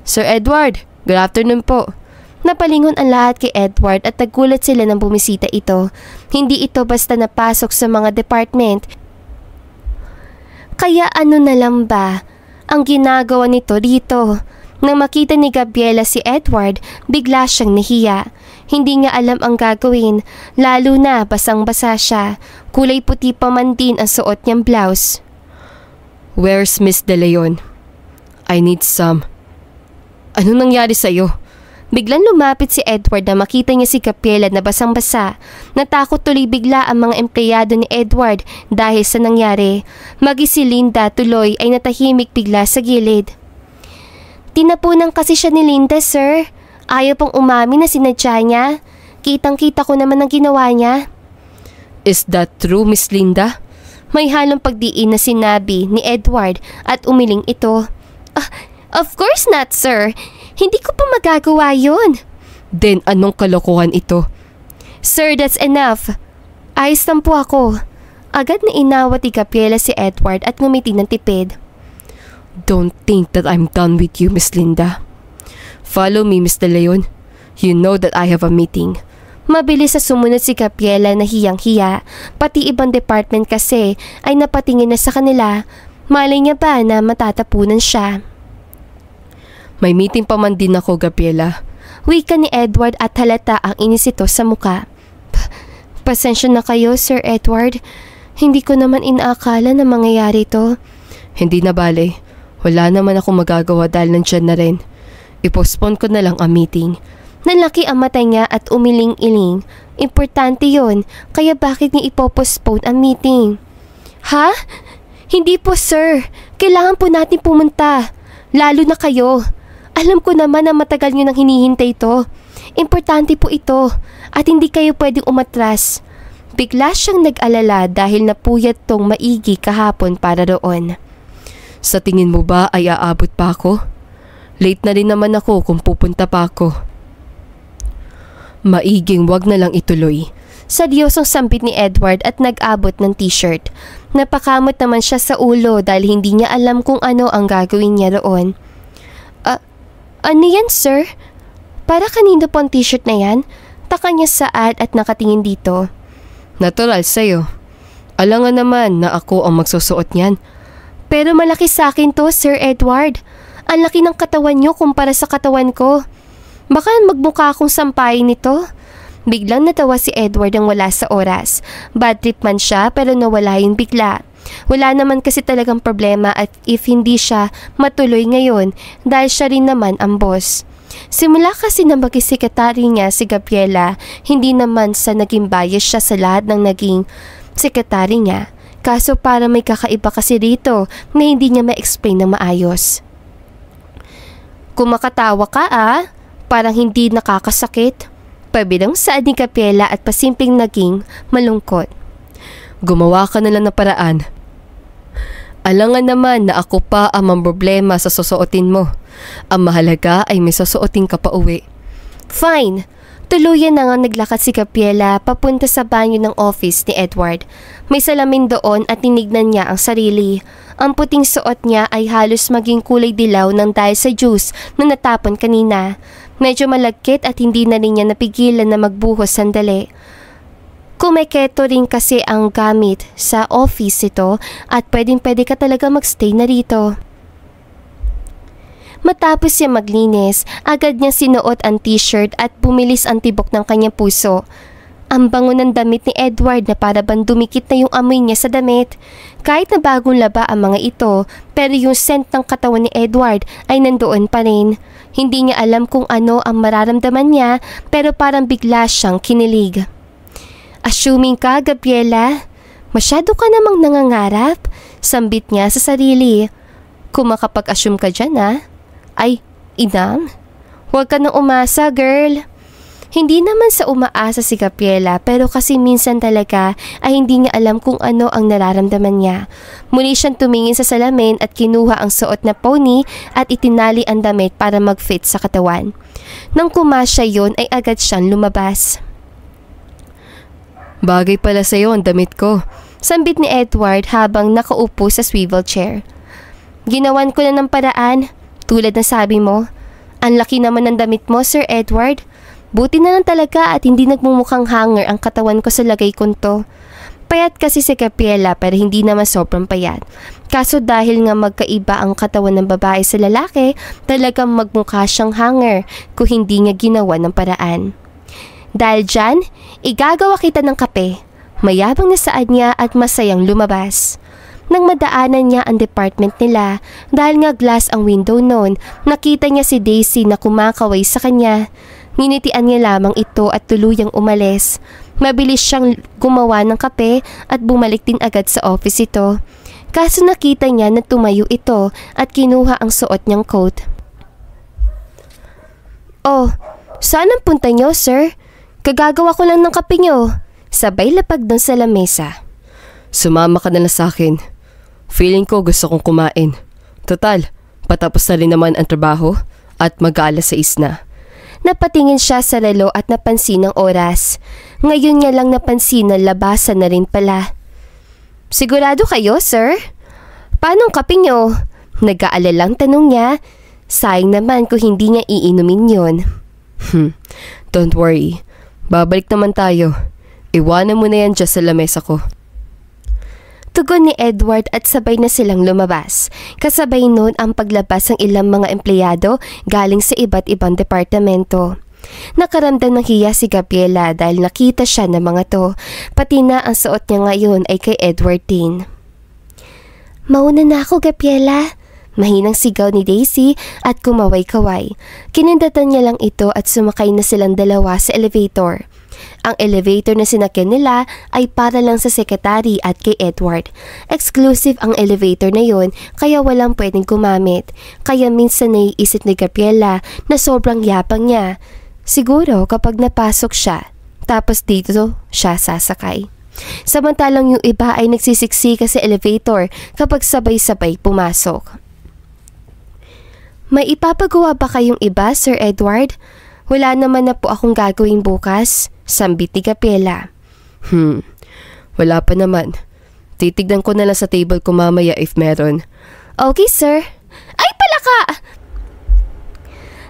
Sir Edward, good afternoon po. Napalingon ang lahat kay Edward at nagulat sila nang bumisita ito. Hindi ito basta napasok sa mga department. Kaya ano na lang ba ang ginagawa nito dito? Nang makita ni Gabriela si Edward, bigla siyang nahiya. Hindi niya alam ang gagawin, lalo na basang-basa siya. Kulay puti pa man din ang suot niyang blouse. Where's Miss De Leon? I need some. Ano nangyari sa'yo? Biglang lumapit si Edward na makita niya si Gabriela na basang-basa. Natakot tuloy bigla ang mga empleyado ni Edward dahil sa nangyari. Maging si Linda tuloy ay natahimik bigla sa gilid. Tinapunan kasi siya ni Linda, sir. Ayaw pang umamin na sinadya niya. Kitang-kita ko naman ang ginawa niya. Is that true, Miss Linda? May halong pagdiin na sinabi ni Edward at umiling ito. Of course not, sir. Hindi ko pa magagawa yun. Then anong kalokohan ito? Sir, that's enough. Ayos lang po ako. Agad na inawat ni Gabriela si Edward at ngumiti ng tipid. Don't think that I'm done with you, Miss Linda. Follow me, Miss De Leon. You know that I have a meeting. Mabilis sa sumunod si Gabriela na hiyang-hiya. Pati ibang department kasi ay napatingin na sa kanila. Malay niya ba na matatapunan siya? May meeting pa man din ako, Gabriela. Wika ni Edward at halata ang inis ito sa muka. Pasensya na kayo, Sir Edward. Hindi ko naman inaakala na mangyayari ito. Hindi na bale. Wala naman ako magagawa dahil nandyan na rin. I-postpone ko na lang ang meeting. Nalaki ang mata niya at umiling-iling. Importante yon, kaya bakit niya ipopostpone ang meeting? Ha? Hindi po, sir. Kailangan po natin pumunta. Lalo na kayo. Alam ko naman na matagal niyo nang hinihintay ito. Importante po ito at hindi kayo pwedeng umatras. Bigla siyang nag-alala dahil napuyat tong maigi kahapon para roon. Sa tingin mo ba ay aabot pa ako? Late na rin naman ako kung pupunta pa ako. Maiging wag na lang ituloy. Seryosong sambit ni Edward at nag-abot ng t-shirt. Napakamot naman siya sa ulo dahil hindi niya alam kung ano ang gagawin niya roon. Ano yan, sir? Para kanino po ang t-shirt na yan? Taka niya saad at nakatingin dito. Natural sa'yo. Alangan naman na ako ang magsusuot niyan. Pero malaki sa akin to, Sir Edward. Ang laki ng katawan niyo kumpara sa katawan ko. Baka magmukha akong sampayin nito. Biglang natawa si Edward ang wala sa oras. Bad trip man siya pero nawala yun bigla. Wala naman kasi talagang problema at if hindi siya matuloy ngayon dahil siya rin naman ang boss. Simula kasi na maging sekretary niya si Gabriela, hindi naman sa naging bias siya sa lahat ng naging sekretary niya. Kaso para may kakaiba kasi rito na hindi niya ma-explain na maayos. Kumakatawa ka parang hindi nakakasakit. Pabilang saad ni Gabriela at pasimpleng naging malungkot. Gumawa ka na lang ng paraan. Alangan naman na ako pa ang mamroblema sa susuotin mo. Ang mahalaga ay may susuotin ka pa uwi. Fine. Tuluyan na nga naglakad si Gabriela papunta sa banyo ng office ni Edward. May salamin doon at tinignan niya ang sarili. Ang puting suot niya ay halos maging kulay dilaw ng dahil sa juice na natapon kanina. Medyo malagkit at hindi na rin niya napigilan na magbuhos sandali. Kumeketo rin kasi ang gamit sa office ito at pwedeng-pwede ka talaga magstay na rito. Matapos siya maglinis, agad niya sinuot ang t-shirt at bumilis ang tibok ng kanyang puso. Ang bango ng damit ni Edward na para bang dumikit na yung amoy niya sa damit. Kahit na bagong laba ang mga ito, pero yung scent ng katawan ni Edward ay nandoon pa rin. Hindi niya alam kung ano ang mararamdaman niya pero parang bigla siyang kinilig. Assuming ka, Gabriela. Masyado ka namang nangangarap. Sambit niya sa sarili. Kung makapag-assume ka dyan Ay, inang. Huwag ka nang umasa, girl. Hindi naman sa umaasa si Gabriela pero kasi minsan talaga ay hindi niya alam kung ano ang nararamdaman niya. Muli siyang tumingin sa salamin at kinuha ang suot na pony at itinali ang damit para mag-fit sa katawan. Nang kumasya yon ay agad siyang lumabas. Bagay pala sa'yo ang damit ko. Sambit ni Edward habang nakaupo sa swivel chair. Ginawan ko na ng paraan. Tulad ng sabi mo. Ang laki naman ng damit mo, Sir Edward. Buti na lang talaga at hindi nagmumukhang hanger ang katawan ko sa lagay ko to. Payat kasi si Gabriela pero hindi naman sobrang payat. Kaso dahil nga magkaiba ang katawan ng babae sa lalaki, talagang magmukha siyang hanger kung hindi niya ginawa ng paraan. Dahil dyan, igagawa kita ng kape. Mayabang na saad niya at masayang lumabas. Nang madaanan niya ang department nila, dahil nga glass ang window noon, nakita niya si Daisy na kumakaway sa kanya. Nginitian niya lamang ito at tuluyang umalis. Mabilis siyang gumawa ng kape at bumalik din agad sa office ito. Kaso nakita niya na tumayo ito at kinuha ang suot niyang coat. Oh, Saan ang punta nyo, sir? Kagagawa ko lang ng kape nyo. Sabay lapag doon sa lamesa. Sumama ka na lang sa akin. Feeling ko gusto kong kumain. Total, patapos na rin naman ang trabaho at mag-aalas 6 na. Napatingin siya sa relo at napansin ang oras. Ngayon niya lang napansin na labasan na rin pala. Sigurado kayo, sir? Paano ang kape nyo? Nag-aalalang tanong niya. Sayang naman kung hindi niya iinumin yon. Don't worry. Babalik naman tayo. Iwanan mo na yan dyan sa lamesa ko. Tugon ni Edward at sabay na silang lumabas. Kasabay noon ang paglabas ng ilang mga empleyado galing sa iba't ibang departamento. Nakaramdam ng hiya si Gabriela dahil nakita siya ng mga to. Pati na ang suot niya ngayon ay kay Edward din. Mauna na ako, Gabriela. Mahinang sigaw ni Daisy at kumaway-kaway. Kinindatan niya lang ito at sumakay na silang dalawa sa elevator. Ang elevator na sinakyan nila ay para lang sa sekretary at kay Edward. Exclusive ang elevator na yon kaya walang pwedeng gumamit. Kaya minsan naiisip ni Gabriela na sobrang yapang niya. Siguro kapag napasok siya, tapos dito siya sasakay. Samantalang yung iba ay nagsisiksika sa elevator kapag sabay-sabay pumasok. May ipapagawa ba kayong iba, Sir Edward? Wala naman na po akong gagawin bukas, sambit ni Gabriela. Wala pa naman. Titignan ko na lang sa table ko mamaya if meron. Okay, sir. Ay, palaka!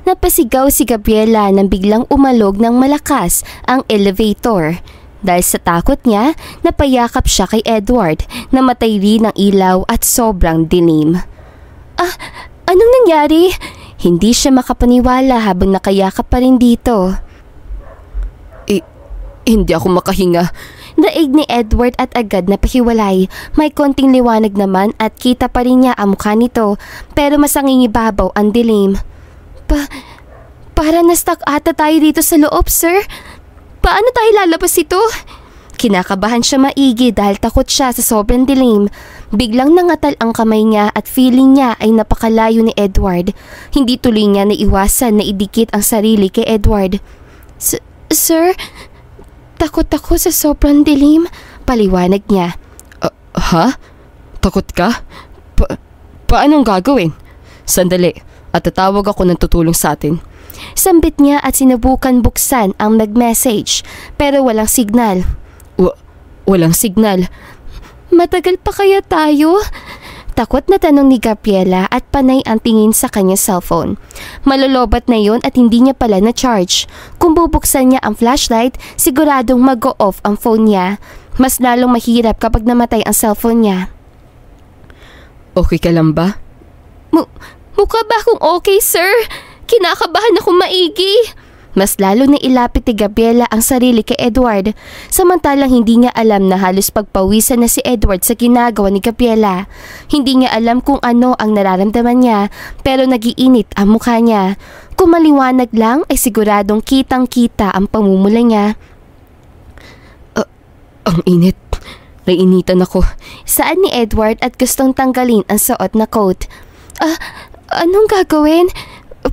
Napasigaw si Gabriela nang biglang umalog ng malakas ang elevator. Dahil sa takot niya, napayakap siya kay Edward na matay rin ang ilaw at sobrang dilim. Anong nangyari? Hindi siya makapaniwala habang nakayakap pa rin dito. Hindi ako makahinga. Daig ni Edward at agad na pahiwalay. May konting liwanag naman at kita pa rin niya ang mukha nito pero mas nangingibabaw ang dilim. Para na-stuck ata tayo dito sa loob, sir. Paano tayo lalabas ito? Kinakabahan siya maigi dahil takot siya sa sobrang dilim. Biglang nangatal ang kamay niya at feeling niya ay napakalayo ni Edward. Hindi tuloy niya naiwasan na idikit ang sarili kay Edward. Sir, takot ako sa sobrang dilim, paliwanag niya. Ha? Takot ka? Paanong gagawin? Sandali, at tatawag ako ng tutulong sa atin. Sambit niya at sinubukan buksan ang nag-message pero walang signal. Walang signal. Matagal pa kaya tayo? Takot na tanong ni Gabriela at panay ang tingin sa kanyang cellphone. Malolobat na yon at hindi niya pala na-charge. Kung bubuksan niya ang flashlight, siguradong mag-o-off ang phone niya. Mas lalong mahirap kapag namatay ang cellphone niya. Okay ka lang ba? Mukha ba akong okay, sir? Kinakabahan akong maigi. Mas lalo na ilapit ni Gabriela ang sarili kay Edward. Samantalang hindi niya alam na halos pagpawisan na si Edward sa ginagawa ni Gabriela. Hindi niya alam kung ano ang nararamdaman niya pero nagiinit ang mukha niya. Kung maliwanag lang ay siguradong kitang-kita ang pamumula niya. Ang init. Nainitan ako. Saan ni Edward at gustong tanggalin ang suot na coat. Anong gagawin?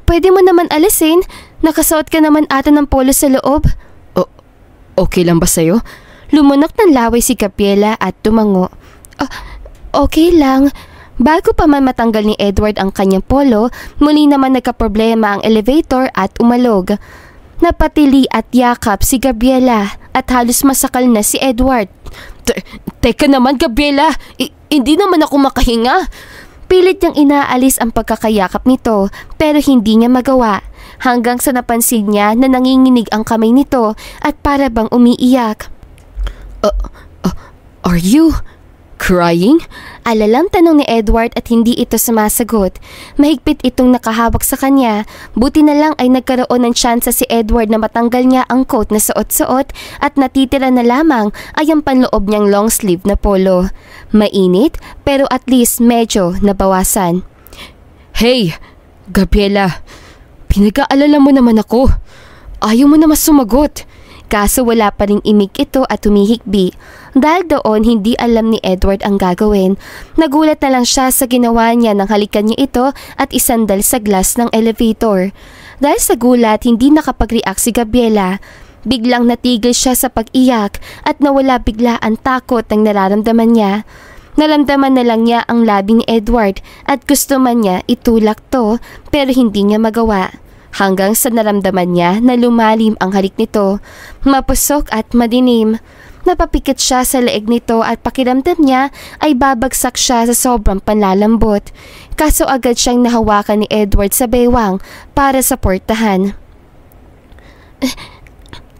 Pwede mo naman alisin. Nakasuot ka naman ata ng polo sa loob. Okay lang ba sa'yo? Lumunok ng laway si Gabriela at tumango. Okay lang. Bago pa man matanggal ni Edward ang kanyang polo, muli naman nagkaproblema ang elevator at umalog. Napatili at yakap si Gabriela at halos masakal na si Edward. Teka naman, Gabriela. Hindi naman ako makahinga. Pilit niyang inaalis ang pagkakayakap nito pero hindi niya magawa. Hanggang sa napansin niya na nanginginig ang kamay nito at para bang umiiyak. Are you crying? Alalang tanong ni Edward at hindi ito sumasagot. Mahigpit itong nakahawak sa kanya. Buti na lang ay nagkaroon ng tsansa si Edward na matanggal niya ang coat na suot-suot at natitira na lamang ay ang panloob niyang long sleeve na polo. Mainit pero at least medyo nabawasan. Hey, Gabriela. Pinag-aalala mo naman ako. Ayaw mo naman sumagot. Kaso wala pa ring imig ito at humihikbi. Dahil doon hindi alam ni Edward ang gagawin. Nagulat na lang siya sa ginawa niya nang halikan niya ito at isandal sa glass ng elevator. Dahil sa gulat, hindi nakapag-react si Gabriela. Biglang natigil siya sa pag-iyak at nawala bigla ang takot ng nararamdaman niya. Naramdaman na lang niya ang labi ni Edward at gusto man niya itulak to pero hindi niya magawa. Hanggang sa naramdaman niya na lumalim ang halik nito, mapusok at madilim. Napapikit siya sa leeg nito at pakiramdam niya ay babagsak siya sa sobrang panlalambot. Kaso agad siyang nahawakan ni Edward sa bewang para suportahan.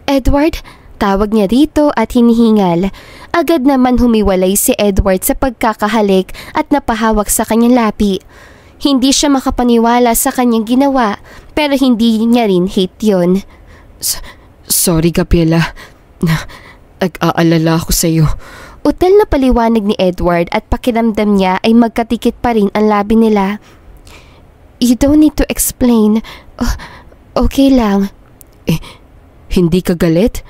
Edward, tawag niya rito at hinihingal. Agad naman humiwalay si Edward sa pagkakahalik at napahawak sa kanyang lapi. Hindi siya makapaniwala sa kanyang ginawa pero hindi niya rin hate yun. Sorry, Gabriela. Nag-aalala ako sa'yo. Utal na paliwanag ni Edward at pakiramdam niya ay magkatikit pa rin ang labi nila. You don't need to explain. Okay lang. Hindi ka galit?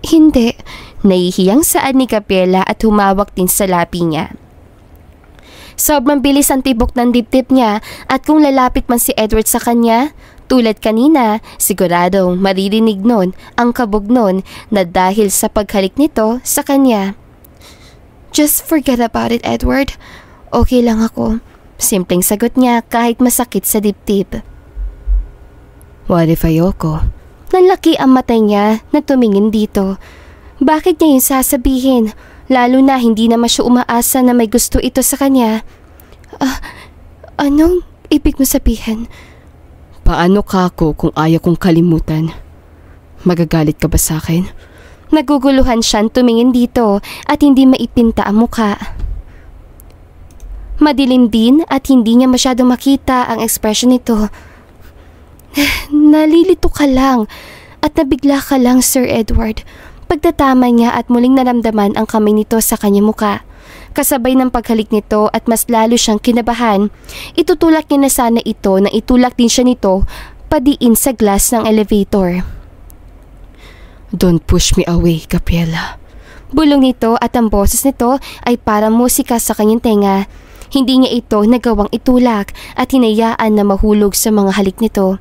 Hindi. Nahihiyang saan ni Gabriela at humawak din sa labi niya. Sobrang bilis ang tibok ng dibdib niya at kung lalapit man si Edward sa kanya, tulad kanina, siguradong maririnig nun ang kabog nun na dahil sa paghalik nito sa kanya. Just forget about it, Edward. Okay lang ako. Simpleng sagot niya kahit masakit sa dibdib. What if ayoko? Nanlaki ang mata niya na tumingin dito. Bakit niya yung sasabihin? Lalo na hindi naman siya umaasa na may gusto ito sa kanya. Anong ibig mo sabihin? Paano ka ako kung ayaw kong kalimutan? Magagalit ka ba sa akin? Naguguluhan siyang tumingin dito at hindi maipinta ang mukha. Madilim din at hindi niya masyadong makita ang ekspresyon nito. Nalilito ka lang at nabigla ka lang, Sir Edward. Pagtatama niya at muling naramdaman ang kamay nito sa kanyang muka. Kasabay ng paghalik nito at mas lalo siyang kinabahan, itutulak niya na sana ito na itulak din siya nito padiin sa glass ng elevator. Don't push me away, Gabriela. Bulong nito at ang boses nito ay parang musika sa kanyang tenga. Hindi niya ito nagawang itulak at hinayaan na mahulog sa mga halik nito.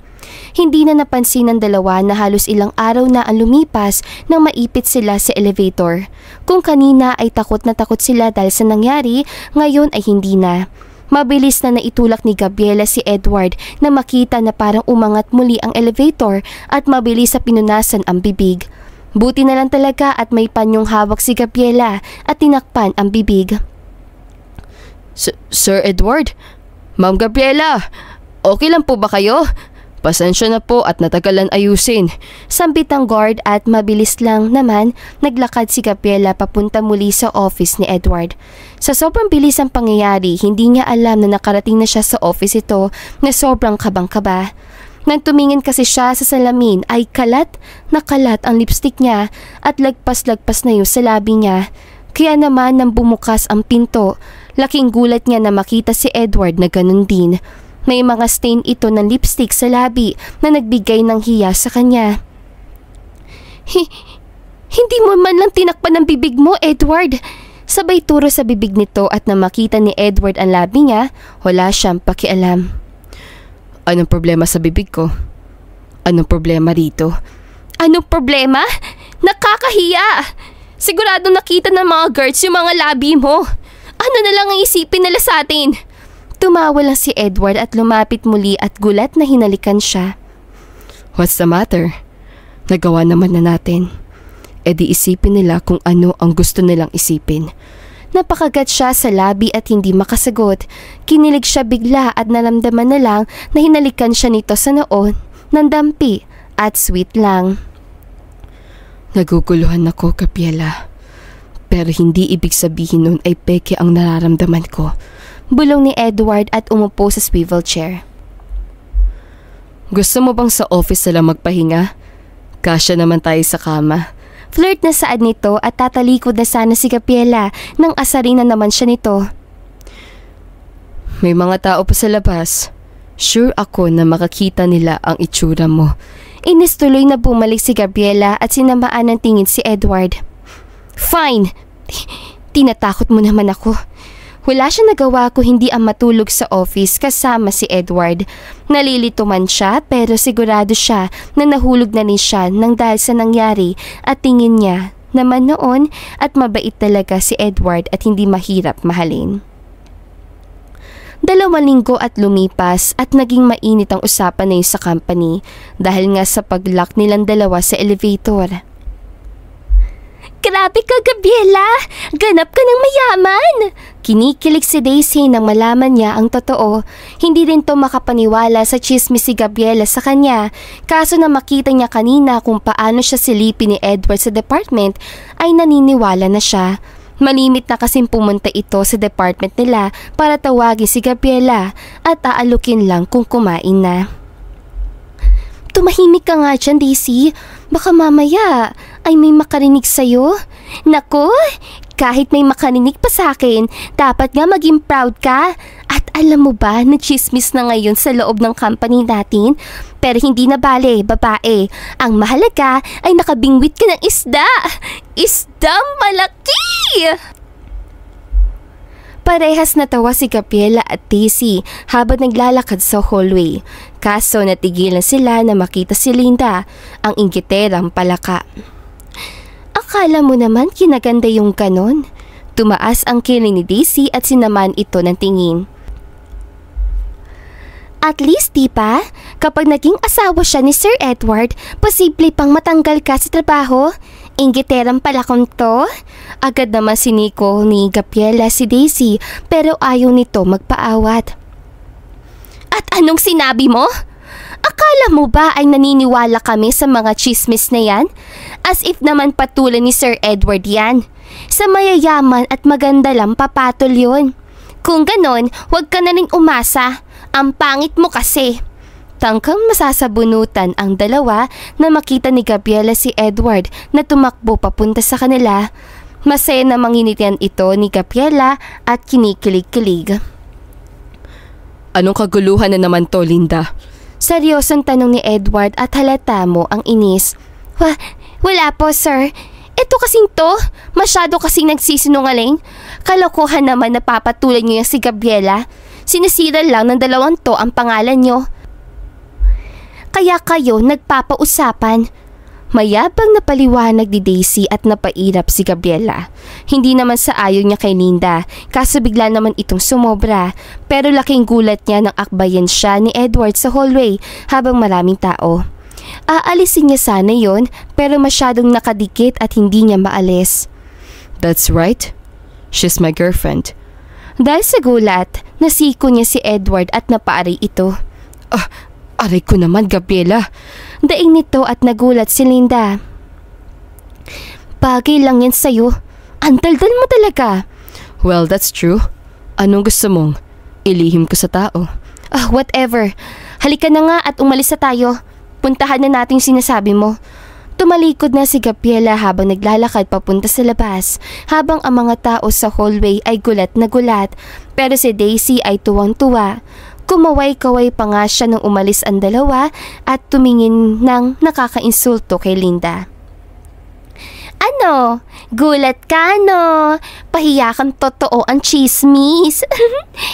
Hindi na napansin ng dalawa na halos ilang araw na ang lumipas nang maipit sila sa elevator. Kung kanina ay takot na takot sila dahil sa nangyari, ngayon ay hindi na. Mabilis na naitulak ni Gabriela si Edward na makita na parang umangat muli ang elevator at mabilis sa pinunasan ang bibig. Buti na lang talaga at may panyong hawak si Gabriela at tinakpan ang bibig. Sir Edward? Ma'am Gabriela? Okay lang po ba kayo? Pasensya na po at natagalan ayusin. Sambit ang guard at mabilis lang naman naglakad si Gabriela papunta muli sa office ni Edward. Sa sobrang bilis ang pangyayari, hindi niya alam na nakarating na siya sa office ito na sobrang kabang-kaba. Nang tumingin kasi siya sa salamin ay kalat ang lipstick niya at lagpas-lagpas na yun sa labi niya. Kaya naman nang bumukas ang pinto, laking gulat niya na makita si Edward na ganun din. May mga stain ito ng lipstick sa labi na nagbigay ng hiya sa kanya. Hindi mo man lang tinakpan ang bibig mo, Edward. Sabay turo sa bibig nito at nang makita ni Edward ang labi niya, wala siyang pakialam. Anong problema sa bibig ko? Anong problema rito? Anong problema? Nakakahiya! Sigurado nakita ng mga guards yung mga labi mo. Ano na lang ang isipin nila sa atin? Tumawa lang si Edward at lumapit muli at gulat na hinalikan siya. What's the matter? Nagawa naman na natin. E di isipin nila kung ano ang gusto nilang isipin. Napakagat siya sa labi at hindi makasagot. Kinilig siya bigla at naramdaman na lang na hinalikan siya nito sa noon ng dampi at sweet lang. Naguguluhan ako, Gabriela. Pero hindi ibig sabihin nun ay peke ang nararamdaman ko. Bulong ni Edward at umupo sa swivel chair. Gusto mo bang sa office na lang magpahinga? Kasya naman tayo sa kama. Flirt na saad nito at tatalikod na sana si Gabriela nang asarin na naman siya nito. May mga tao pa sa labas. Sure ako na makakita nila ang itsura mo. Inis tuloy na bumalik si Gabriela at sinamaan ng tingin si Edward. Fine. Tinatakot mo naman ako. Wala siya nagawa kung hindi ang matulog sa office kasama si Edward. Nalilito man siya pero sigurado siya na nahulog na rin siya nang dahil sa nangyari at tingin niya naman noon at mabait talaga si Edward at hindi mahirap mahalin. 2 linggo at lumipas at naging mainit ang usapan na yun sa company dahil nga sa pag-lock nilang dalawa sa elevator. Grabe ka, Gabriela! Ganap ka ng mayaman! Kinikilig si Daisy nang malaman niya ang totoo. Hindi rin to makapaniwala sa chismis si Gabriela sa kanya. Kaso na makita niya kanina kung paano siya silipin ni Edward sa department ay naniniwala na siya. Malimit na kasing pumunta ito sa department nila para tawagin si Gabriela at aalukin lang kung kumain na. Tumahimik ka nga dyan, Daisy. Baka mamaya ay may makarinig sa'yo. Nako, kahit may makarinig pa sa akin, dapat nga maging proud ka. At alam mo ba na chismis na ngayon sa loob ng company natin? Pero hindi na bale, babae. Ang mahalaga ay nakabingwit ka ng isda. Isdang malaki! Parehas natawa si Gabriela at Daisy habang naglalakad sa hallway. Kaso natigilan sila na makita si Linda, ang inggiterang palaka. Akala mo naman kinaganda yung ganon? Tumaas ang kiling ni Daisy at sinaman ito ng tingin. At least, di ba? Kapag naging asawa siya ni Sir Edward, posible pang matanggal ka sa trabaho. Inggiterang palakong to. Agad naman siniko ni Gabriela si Daisy pero ayaw nito magpaawat. At anong sinabi mo? Akala mo ba ay naniniwala kami sa mga chismis na yan? As if naman patulan ni Sir Edward yan. Sa mayayaman at maganda lang papatol yun. Kung ganon, huwag ka na rin umasa. Ang pangit mo kasi. Tangkang masasabunutan ang dalawa na makita ni Gabriela si Edward na tumakbo papunta sa kanila. Masaya na manginitian ito ni Gabriela at kinikilig-kilig. Anong kaguluhan na naman to, Linda? Seryosong tanong ni Edward at halata mo ang inis. Wala po, sir. Ito kasing to, masyado kasing nagsisinungaling. Kalokohan naman na papatulan niyo yung si Gabriela. Sinisira lang ng dalawang to ang pangalan niyo. Kaya kayo nagpapausapan. Mayabang na paliwanag ni Daisy at napairap si Gabriela. Hindi naman sa ayaw niya kay Linda, kaso bigla naman itong sumobra. Pero laking gulat niya nang akbayan siya ni Edward sa hallway habang maraming tao. Aalisin niya sana yon pero masyadong nakadikit at hindi niya maalis. That's right. She's my girlfriend. Dahil sa gulat, nasiko niya si Edward at napaaray ito. Aray ko naman, Gabriela. Daing nito at nagulat si Linda. Bagay lang yan sa'yo. Ang daldal mo talaga. Well, that's true. Anong gusto mong? Ilihim ko sa tao. Whatever. Halika na nga at umalis na tayo. Puntahan na natin yung sinasabi mo. Tumalikod na si Gabriela habang naglalakad papunta sa labas, habang ang mga tao sa hallway ay gulat na gulat, pero si Daisy ay tuwang-tuwa. Kumaway-kaway pa nga siya nang umalis ang dalawa at tumingin ng nakakainsulto kay Linda. Ano? Gulat ka, no? Pahiya kang totoo ang chismis.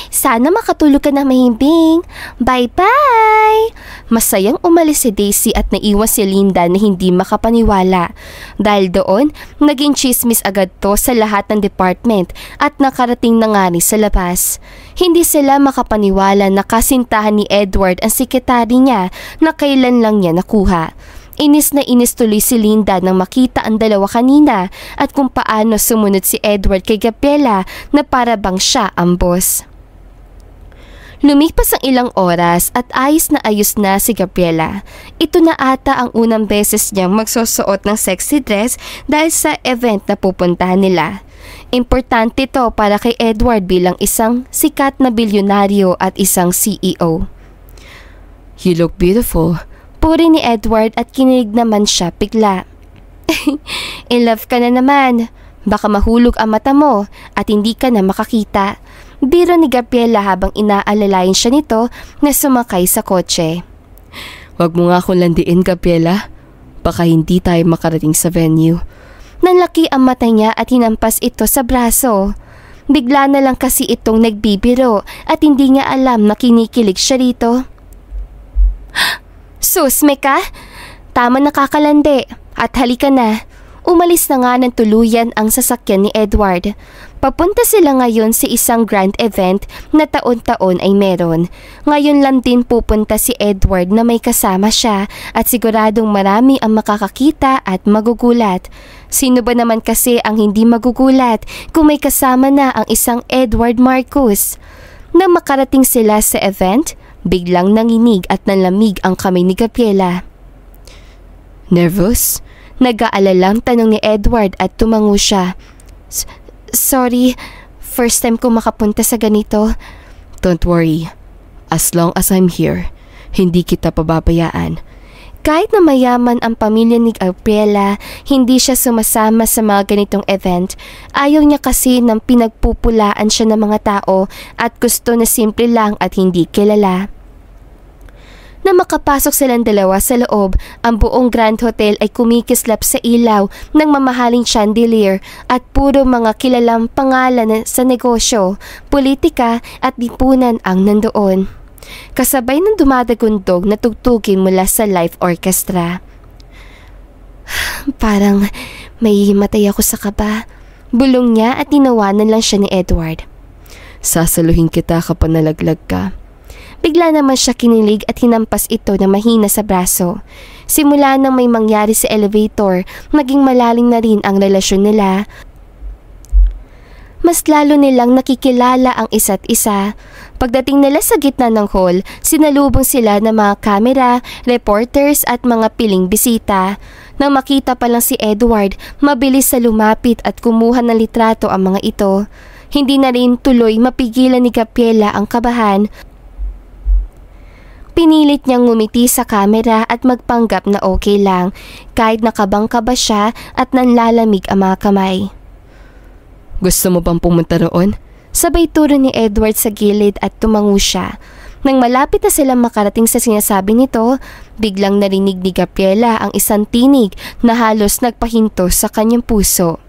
Sana makatulog ka na mahimbing. Bye-bye! Masayang umalis si Daisy at naiwan si Linda na hindi makapaniwala. Dahil doon, naging chismis agad to sa lahat ng department at nakarating na nga rin sa labas. Hindi sila makapaniwala na kasintahan ni Edward ang sekretary niya na kailan lang niya nakuha. Inis na inis tuloy si Linda nang makita ang dalawa kanina at kung paano sumunod si Edward kay Gabriela na para bang siya ang boss. Lumipas ang ilang oras at ayos na si Gabriela. Ito na ata ang unang beses niyang magsusuot ng sexy dress dahil sa event na pupuntahan nila. Importante to para kay Edward bilang isang sikat na bilyonaryo at isang CEO. You look beautiful. Puri ni Edward at kinilig naman siya bigla. In love ka na naman. Baka mahulog ang mata mo at hindi ka na makakita. Biro ni Gabriela habang inaalalayan siya nito na sumakay sa kotse. Wag mo nga akong landiin, Gabriela. Baka hindi tayo makarating sa venue. Nanlaki ang mata niya at hinampas ito sa braso. Bigla na lang kasi itong nagbibiro at hindi niya alam na kinikilig siya rito. Sus, Meka! Tama nakakalandi at halika na. Umalis na nga ng tuluyan ang sasakyan ni Edward. Papunta sila ngayon sa isang grand event na taon-taon ay meron. Ngayon lang din pupunta si Edward na may kasama siya at siguradong marami ang makakakita at magugulat. Sino ba naman kasi ang hindi magugulat kung may kasama na ang isang Edward Marcos? Nang makarating sila sa event, biglang nanginig at nalamig ang kamay ni Gabriela. Nervous? Nag-aalalang tanong ni Edward at tumango siya. Sorry, first time ko makapunta sa ganito. Don't worry. As long as I'm here, hindi kita pababayaan. Kahit na mayaman ang pamilya ni Gabriela, hindi siya sumasama sa mga ganitong event. Ayaw niya kasi nang pinagpupulaan siya ng mga tao at gusto na simple lang at hindi kilala. Na makapasok silang dalawa sa loob, ang buong Grand Hotel ay kumikislap sa ilaw ng mamahaling chandelier at puro mga kilalang pangalan sa negosyo, politika at lipunan ang nandoon. Kasabay ng dumadagundog na tugtugin mula sa live orchestra. Parang may himatay ako sa kaba. Bulong niya at tinawanan lang siya ni Edward. Sasaluhin kita kapag nalaglag ka. Bigla naman siya kinilig at hinampas ito na mahina sa braso. Simula nang may mangyari sa elevator, naging malalim na rin ang relasyon nila. Mas lalo nilang nakikilala ang isa't isa. Pagdating nila sa gitna ng hall, sinalubong sila ng mga kamera, reporters at mga piling bisita. Nang makita pa lang si Edward, mabilis sa lumapit at kumuha ng litrato ang mga ito. Hindi na rin tuloy mapigilan ni Gabriela ang kabahan. Pinilit niyang ngumiti sa kamera at magpanggap na okay lang kahit nakabang-kaba siya at nanlalamig ang mga kamay. Gusto mo bang pumunta roon? Sabay turo ni Edward sa gilid at tumango siya. Nang malapit na silang makarating sa sinasabi nito, biglang narinig ni Gabriela ang isang tinig na halos nagpahinto sa kanyang puso.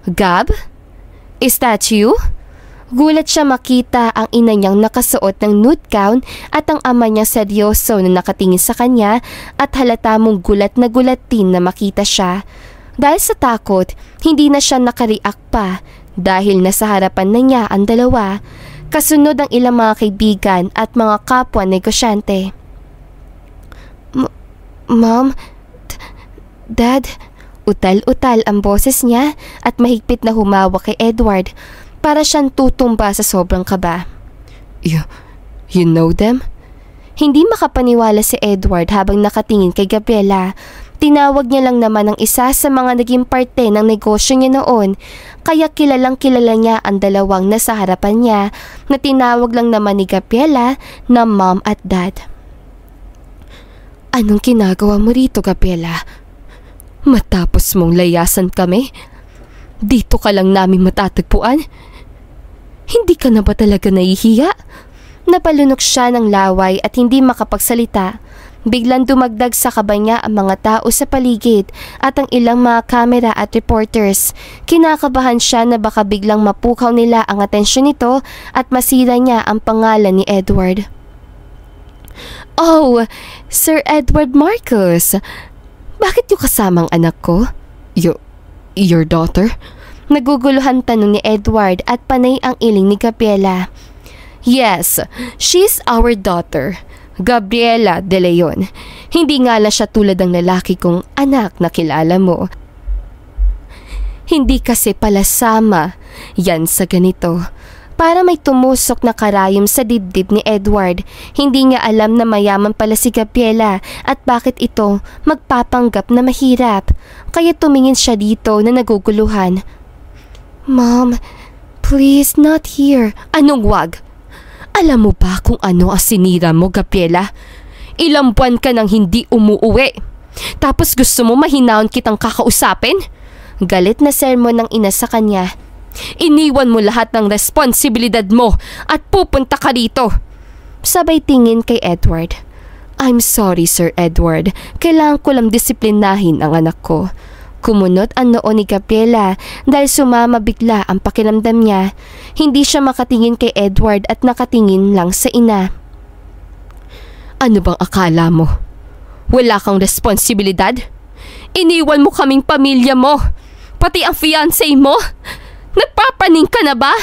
Gab? Is that you? Gulat siya makita ang ina niyang nakasuot ng nude gown at ang ama niya seryoso na nakatingin sa kanya at halata mong gulat na gulat din na makita siya. Dahil sa takot, hindi na siya nakareact pa dahil nasa harapan na niya ang dalawa, kasunod ang ilang mga kaibigan at mga kapwa negosyante. Mom? Dad? Utal-utal ang boses niya at mahigpit na humawak kay Edward. Para siyang tutumba sa sobrang kaba. You know them? Hindi makapaniwala si Edward habang nakatingin kay Gabriela. Tinawag niya lang naman ang isa sa mga naging parte ng negosyo niya noon, kaya kilalang kilala niya ang dalawang nasa harapan niya na tinawag lang naman ni Gabriela na Mom at Dad. Anong ginagawa mo rito, Gabriela? Matapos mong layasan kami? Dito ka lang namin matatagpuan? Hindi ka na ba talaga nahihiya? Napalunok siya ng laway at hindi makapagsalita. Biglang dumagdag sa kaba niya ang mga tao sa paligid at ang ilang mga kamera at reporters. Kinakabahan siya na baka biglang mapukaw nila ang atensyon nito at masira niya ang pangalan ni Edward. Oh, Sir Edward Marcos, bakit yung kasamang anak ko? Your daughter? Naguguluhan tanong ni Edward at panay ang iling ni Gabriela. Yes, she's our daughter, Gabriela De Leon. Hindi nga lang siya tulad ng lalaki kong anak na kilala mo. Hindi kasi pala sama yan sa ganito. Para may tumusok na karayom sa dibdib ni Edward. Hindi niya alam na mayaman pala si Gabriela at bakit ito magpapanggap na mahirap. Kaya tumingin siya dito na naguguluhan. Mom, please not here. Anong wag? Alam mo ba kung ano ang sinira mo, Gabriela? Ilang buwan ka nang hindi umuuwi. Tapos gusto mo mahinaon kitang kakausapin? Galit na sermon ng ina sa kanya. Iniwan mo lahat ng responsibilidad mo at pupunta ka dito. Sabay tingin kay Edward. I'm sorry, Sir Edward. Kailangan ko lang disiplinahin ang anak ko. Kumunot ang noo ni Gabriela dahil sumama bigla ang pakiramdam niya. Hindi siya makatingin kay Edward at nakatingin lang sa ina. Ano bang akala mo? Wala kang responsibilidad? Iniwan mo kaming pamilya mo, pati ang fiancé mo. Nagpapaning ka na ba?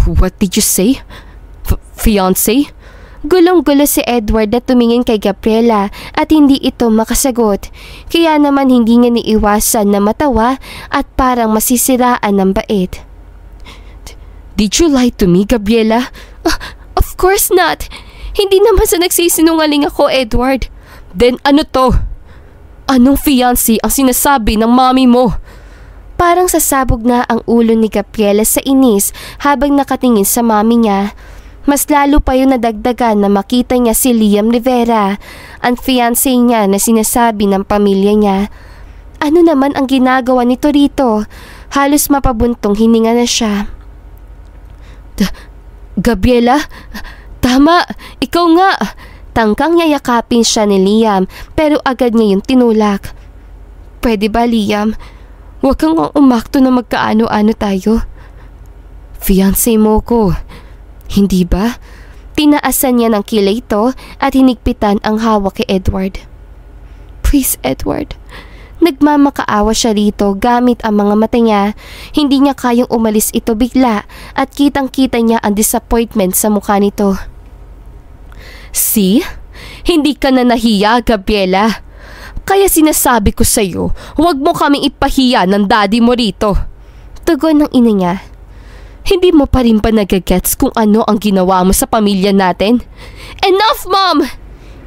What did you say? Fiancé? Gulong-gulo si Edward na tumingin kay Gabriela at hindi ito makasagot. Kaya naman hindi niya niiwasan na matawa at parang masisiraan ng bait. Did you lie to me, Gabriela? Of course not. Hindi naman sa nagsisinungaling ako, Edward. Then ano to? Anong fiancé ang sinasabi ng mommy mo? Parang sasabog na ang ulo ni Gabriela sa inis habang nakatingin sa mommy niya. Mas lalo pa yung nadagdagan na makita niya si Liam Rivera, ang fiancé niya na sinasabi ng pamilya niya. Ano naman ang ginagawa nito rito? Halos mapabuntong hininga na siya. Gabriela? Tama, ikaw nga. Tangkang yayakapin siya ni Liam pero agad niya yung tinulak. Pwede ba, Liam? Huwag kang umakto na magkaano-ano tayo. Fiancé mo ko. Hindi ba? Tinaasan niya ng kilay ito at hinigpitan ang hawak kay Edward. Please, Edward. Nagmamakaawa siya rito gamit ang mga mata niya. Hindi niya kayang umalis ito bigla at kitang-kita niya ang disappointment sa mukha nito. See? Hindi ka na nahiya, Gabriela. Kaya sinasabi ko sa'yo, huwag mo kaming ipahiya ng daddy mo rito. Tugon ng ina niya. Hindi mo pa rin ba nagagets kung ano ang ginawa mo sa pamilya natin? Enough, Mom!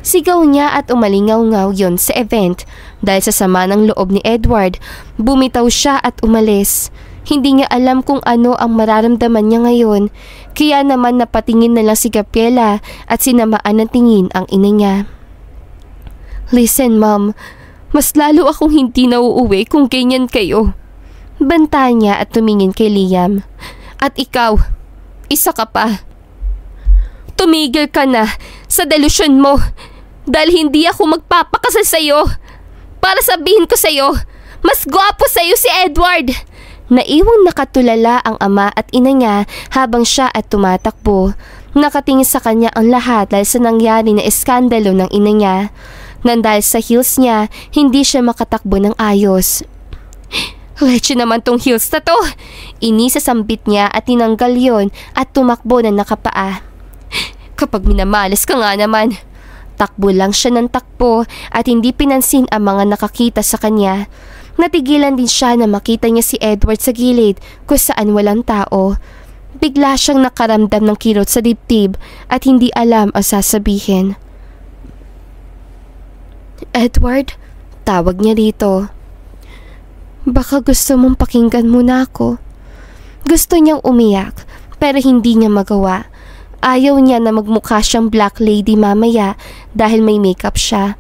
Sigaw niya at umalingaw-ngaw yon sa event. Dahil sa sama ng loob ni Edward, bumitaw siya at umalis. Hindi niya alam kung ano ang mararamdaman niya ngayon. Kaya naman napatingin na lang si Gabriela at sinamaan ng tingin ang ina niya. Listen, Mom. Mas lalo akong hindi nauuwi kung ganyan kayo. Banta niya at tumingin kay Liam. At ikaw, isa ka pa. Tumigil ka na sa delusyon mo dahil hindi ako magpapakasal sa'yo. Para sabihin ko sa'yo, mas gwapo sa'yo si Edward. Naiwang nakatulala ang ama at ina niya habang siya at tumatakbo. Nakatingin sa kanya ang lahat dahil sa nangyari na eskandalo ng ina niya. Nang dahil sa heels niya, hindi siya makatakbo ng ayos. Leche naman tong heels na to. Inisasambit niya at tinanggal yon at tumakbo na nakapaa. Kapag minamalas ka nga naman. Takbo lang siya ng takbo at hindi pinansin ang mga nakakita sa kanya. Natigilan din siya na makita niya si Edward sa gilid kung saan walang tao. Bigla siyang nakaramdam ng kirot sa dibdib at hindi alam ang sasabihin. Edward, tawag niya dito. Baka gusto mong pakinggan muna ako. Gusto niyang umiyak pero hindi niya magawa. Ayaw niya na magmukha siyang black lady mamaya dahil may makeup siya.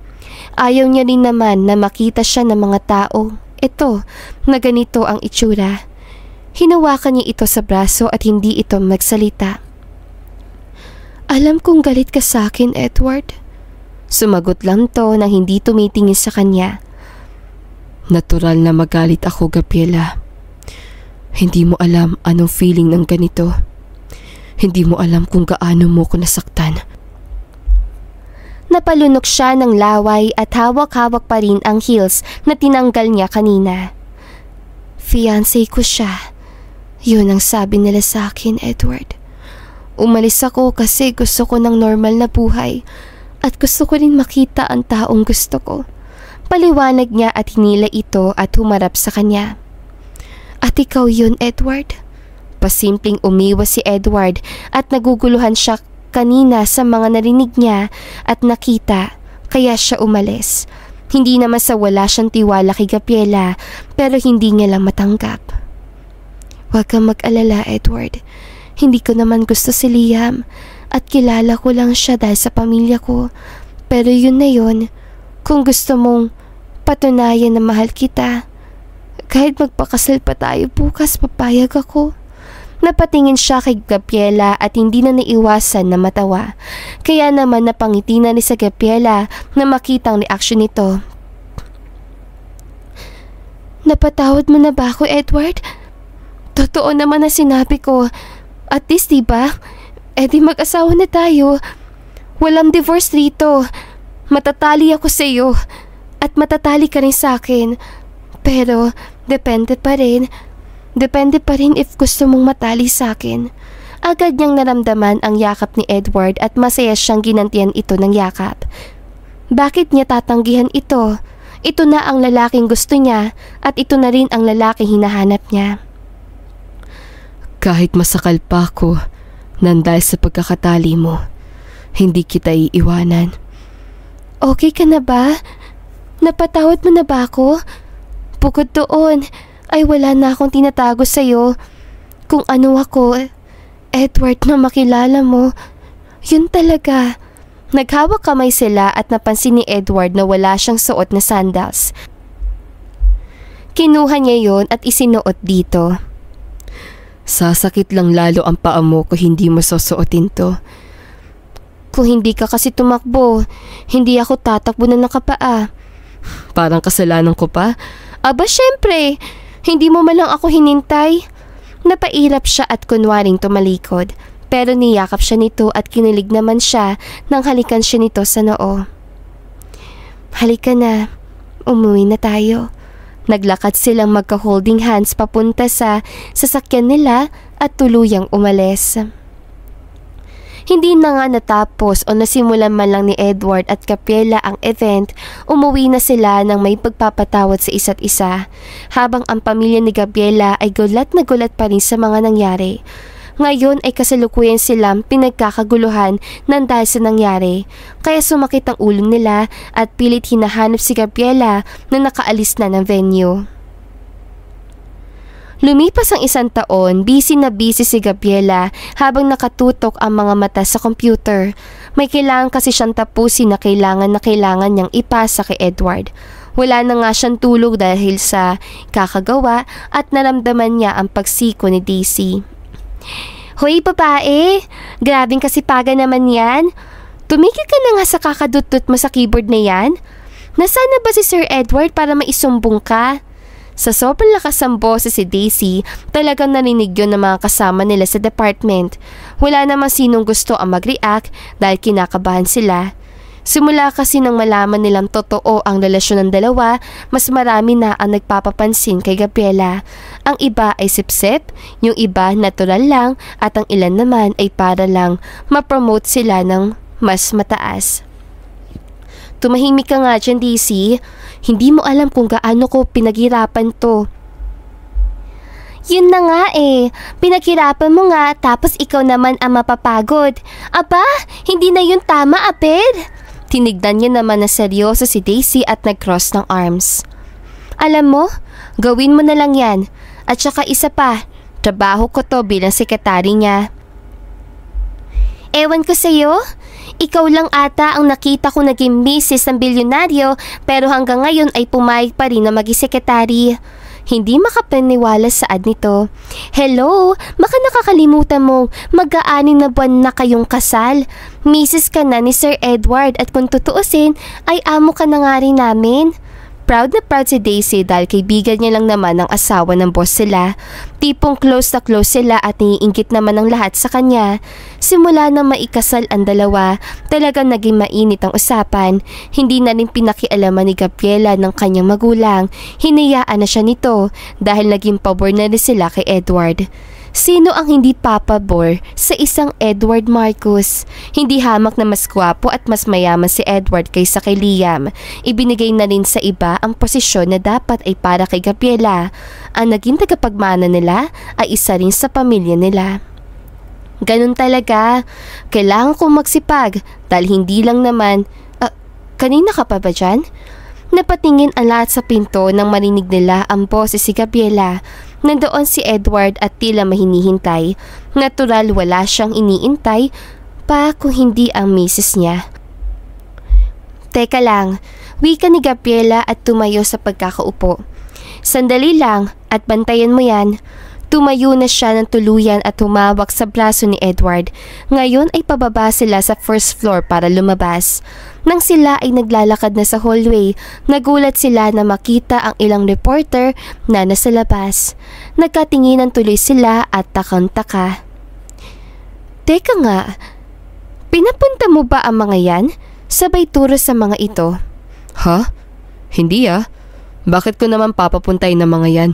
Ayaw niya rin naman na makita siya ng mga tao. Ito, na ganito ang itsura. Hinawakan niya ito sa braso at hindi ito magsalita. Alam kong galit ka sa akin, Edward. Sumagot lang to nang hindi tumitingin sa kanya. Natural na magalit ako, Gabriela. Hindi mo alam anong feeling ng ganito. Hindi mo alam kung gaano mo ko nasaktan. Napalunok siya ng laway at hawak-hawak pa rin ang heels na tinanggal niya kanina. Fiancé ko siya. Yun ang sabi nila sa akin, Edward. Umalis ako kasi gusto ko ng normal na buhay at gusto ko rin makita ang taong gusto ko. Paliwanag niya at hinila ito at humarap sa kanya. At ikaw yun, Edward? Pasimpleng umiwas si Edward at naguguluhan siya kanina sa mga narinig niya at nakita, kaya siya umalis. Hindi naman sa wala siyang tiwala kay Gabriela pero hindi niya lang matanggap. Huwag kang mag-alala, Edward. Hindi ko naman gusto si Liam at kilala ko lang siya dahil sa pamilya ko. Pero yun na yun, kung gusto mong patunayan na mahal kita, kahit magpakasal pa tayo bukas, papayag ako. Napatingin siya kay Gabriela at hindi na naiwasan na matawa. Kaya naman napangiti na ni sa Gabriela na makita ang reaksyon nito. Napatawad mo na ba ako, Edward? Totoo naman na sinabi ko. At least, diba? Di mag-asawa na tayo. Walang divorce rito. Matatali ako sa iyo. At matatali ka rin sa akin. Pero, depende pa rin. Depende pa rin if gusto mong matali sa akin. Agad niyang naramdaman ang yakap ni Edward at masaya siyang ginantian ito ng yakap. Bakit niya tatanggihan ito? Ito na ang lalaking gusto niya at ito na rin ang lalaking hinahanap niya. Kahit masakal pa ako, nandahil sa pagkakatali mo, hindi kita iiwanan. Okay ka na ba? Napatawad mo na ba ako? Bukod doon, ay wala na akong tinatago sa'yo. Kung ano ako, Edward, na makilala mo, yun talaga. Naghawak kamay sila at napansin ni Edward na wala siyang suot na sandals. Kinuha niya yon at isinuot dito. Sasakit lang lalo ang paa mo kung hindi mo susuotin to. Kung hindi ka kasi tumakbo, hindi ako tatakbo na nakapaa. Parang kasalanan ko pa? Aba syempre, hindi mo man lang ako hinintay. Napairap siya at kunwaring tumalikod. Pero niyakap siya nito at kinilig naman siya nang halikan siya nito sa noo. Halika na, umuwi na tayo. Naglakad silang magka-holding hands papunta sa sasakyan nila at tuluyang umalis. Hindi na nga natapos o nasimulan man lang ni Edward at Gabriela ang event, umuwi na sila nang may pagpapatawad sa isa't isa, habang ang pamilya ni Gabriela ay gulat na gulat pa rin sa mga nangyari. Ngayon ay kasalukuyan silang pinagkakaguluhan ng dahil sa nangyari, kaya sumakit ang ulo nila at pilit hinahanap si Gabriela na nakaalis na ng venue. Lumipas ang 1 taon, busy na busy si Gabriela habang nakatutok ang mga mata sa computer. May kailangan kasi siyang tapusin na kailangan niyang ipasa kay Edward. Wala na nga siyang tulog dahil sa kakagawa at naramdaman niya ang pagsiko ni Daisy. Hoy babae, grabing kasipagan naman yan. Tumigil ka na nga sa kakadutdut mo sa keyboard na yan. Nasaan na ba si Sir Edward para maisumbong ka? Sa sobrang lakas ng boses si Daisy, talagang narinig yun ng mga kasama nila sa department. Wala namang sinong gusto ang mag-react dahil kinakabahan sila. Simula kasi nang malaman nilang totoo ang relasyon ng dalawa, mas marami na ang nagpapapansin kay Gabriela. Ang iba ay sip-sip, yung iba natural lang, at ang ilan naman ay para lang ma-promote sila ng mas mataas. Tumahimik ka nga dyan, Daisy. Hindi mo alam kung gaano ko pinaghirapan to. Yun na nga eh. Pinaghirapan mo nga tapos ikaw naman ang mapapagod. Aba, hindi na yun tama, Aped. Tinignan niya naman na seryoso si Daisy at nag-cross ng arms. Alam mo, gawin mo na lang yan. At saka isa pa, trabaho ko to bilang sekretary niya. Ewan ko sa'yo. Ikaw lang ata ang nakita ko naging misis ng bilyonaryo pero hanggang ngayon ay pumayag pa rin na maging sekretary. Hindi makapaniwala saad nito. Hello, baka nakakalimutan mo, mag-aani na buwan na kayong kasal. Misis ka na ni Sir Edward at kung tutuusin ay amo ka na nga rin namin. Proud na proud si Daisy dahil kaibigan niya lang naman ang asawa ng boss sila. Tipong close na close sila at naiinggit naman ang lahat sa kanya. Simula na maikasal ang dalawa, talagang naging mainit ang usapan. Hindi na rin pinakialaman ni Gabriela ng kanyang magulang. Hinayaan na siya nito dahil naging pabor na rin sila kay Edward. Sino ang hindi papabor sa isang Edward Marcos? Hindi hamak na mas gwapo at mas mayaman si Edward kaysa kay Liam. Ibinigay na rin sa iba ang posisyon na dapat ay para kay Gabriela. Ang naging tagapagmana nila ay isa rin sa pamilya nila. Ganun talaga. Kailangan kong magsipag dahil hindi lang naman... kanina ka pa ba dyan? Napatingin ang lahat sa pinto nang marinig nila ang boses si Gabriela. Nandoon si Edward at tila mahinihintay. Natural wala siyang iniintay pa kung hindi ang misis niya. Teka lang, wika ni Gabriela at tumayo sa pagkakaupo. Sandali lang at bantayan mo yan. Tumayo na siya ng tuluyan at humawak sa braso ni Edward. Ngayon ay pababa sila sa first floor para lumabas. Nang sila ay naglalakad na sa hallway, nagulat sila na makita ang ilang reporter na nasa labas. Nagkatinginan tuloy sila at takang-taka. Teka nga, pinapunta mo ba ang mga yan? Sabay turo sa mga ito. Ha? Hindi Bakit ko naman papapuntay ng mga yan?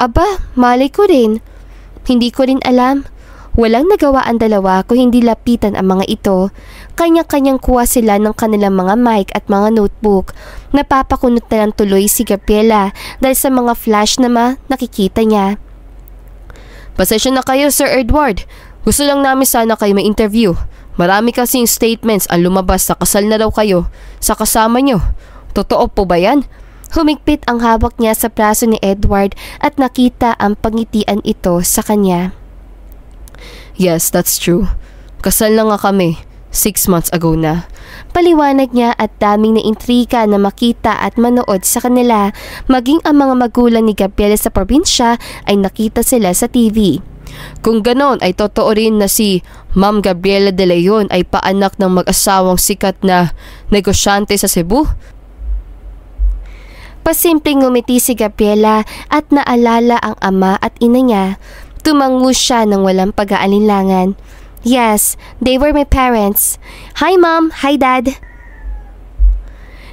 Aba, malay ko rin. Hindi ko rin alam. Walang nagawa ang dalawa kung hindi lapitan ang mga ito. Kanya-kanyang kuha sila ng kanilang mga mic at mga notebook. Napapakunot na lang tuloy si Gabriela dahil sa mga flash na nakikita niya. Pasensya na kayo, Sir Edward. Gusto lang namin sana kayo may interview. Marami kasing statements ang lumabas sa kasal na daw kayo sa kasama nyo. Totoo po ba yan? Humigpit ang hawak niya sa braso ni Edward at nakita ang pangitian ito sa kanya. Yes, that's true. Kasal na nga kami, 6 months ago na. Paliwanag niya at daming naintriga na makita at manood sa kanila. Maging ang mga magulang ni Gabriela sa probinsya ay nakita sila sa TV. Kung ganon ay totoo rin na si Ma'am Gabriela de Leon ay paanak ng mag-asawang sikat na negosyante sa Cebu. Pasimpleng ngumiti si Gabriela at naalala ang ama at ina niya. Tumango siya ng walang pag-aalinlangan. Yes, they were my parents. Hi Mom, hi Dad.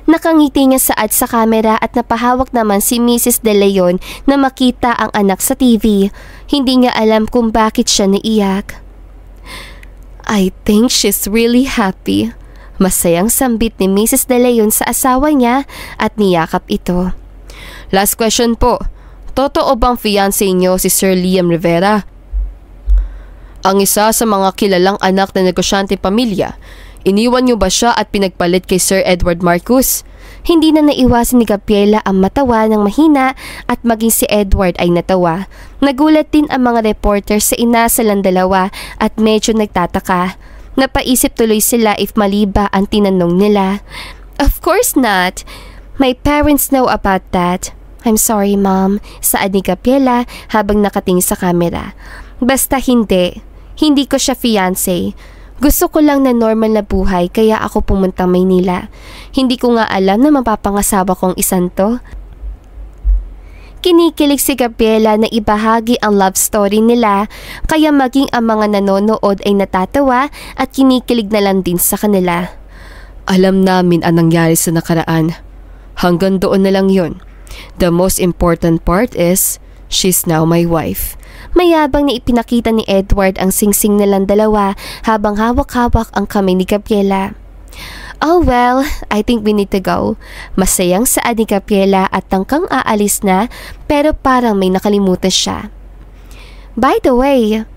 Nakangiti niya saad sa kamera at napahawak naman si Mrs. De Leon na makita ang anak sa TV. Hindi niya alam kung bakit siya naiyak. I think she's really happy. Masayang sambit ni Mrs. De Leon sa asawa niya at niyakap ito. Last question po. Totoo bang fiancé niyo si Sir Liam Rivera? Ang isa sa mga kilalang anak na negosyante pamilya, iniwan niyo ba siya at pinagpalit kay Sir Edward Marcus? Hindi na naiwasan ni Gabriela ang matawa ng mahina at maging si Edward ay natawa. Nagulat din ang mga reporter sa inasalang dalawa at medyo nagtataka. Napaisip tuloy sila if mali ba ang tinanong nila. Of course not. My parents know about that. I'm sorry, Mom, saad ni Gabriela habang nakatingin sa kamera. Basta hindi. Hindi ko siya fiancé. Gusto ko lang na normal na buhay kaya ako pumuntang Maynila. Hindi ko nga alam na mapapangasawa kong isang to. Kinikilig si Gabriela na ibahagi ang love story nila kaya maging ang mga nanonood ay natatawa at kinikilig na lang din sa kanila. Alam namin ang nangyari sa nakaraan. Hanggang doon na lang yun. The most important part is, she's now my wife. Mayabang na ipinakita ni Edward ang singsing nilang dalawa habang hawak-hawak ang kamay ni Gabriela. Oh well, I think we need to go. Masayang saad ni Gabriela at tangkang aalis na pero parang may nakalimutan siya. By the way,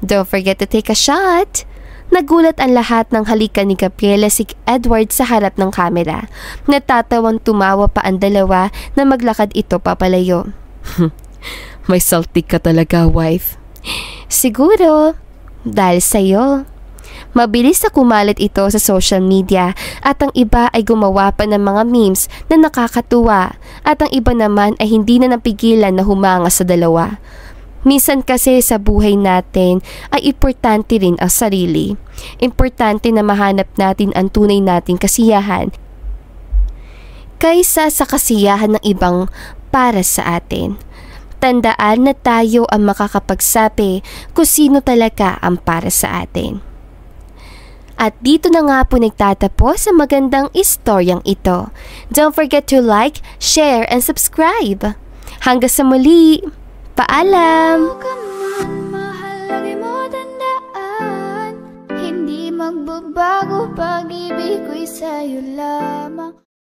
don't forget to take a shot. Nagulat ang lahat ng halikan ni Gabriela si Edward sa harap ng kamera. Natatawang tumawa pa ang dalawa na maglakad ito papalayo. May saltik ka talaga, wife. Siguro, dahil sa'yo. Mabilis na kumalat ito sa social media at ang iba ay gumawa pa ng mga memes na nakakatuwa at ang iba naman ay hindi na napigilan na humanga sa dalawa. Minsan kasi sa buhay natin ay importante rin ang sarili. Importante na mahanap natin ang tunay nating kasiyahan kaysa sa kasiyahan ng ibang para sa atin. Tandaan na tayo ang makakapagsabi kung sino talaga ang para sa atin. At dito na nga po nagtatapos sa magandang istoryang ito. Don't forget to like, share, and subscribe. Hanggang sa muli! Paalam! Mahal, lagi mo tandaan, hindi magbabago pag-ibig ko'y sa'yo lamang.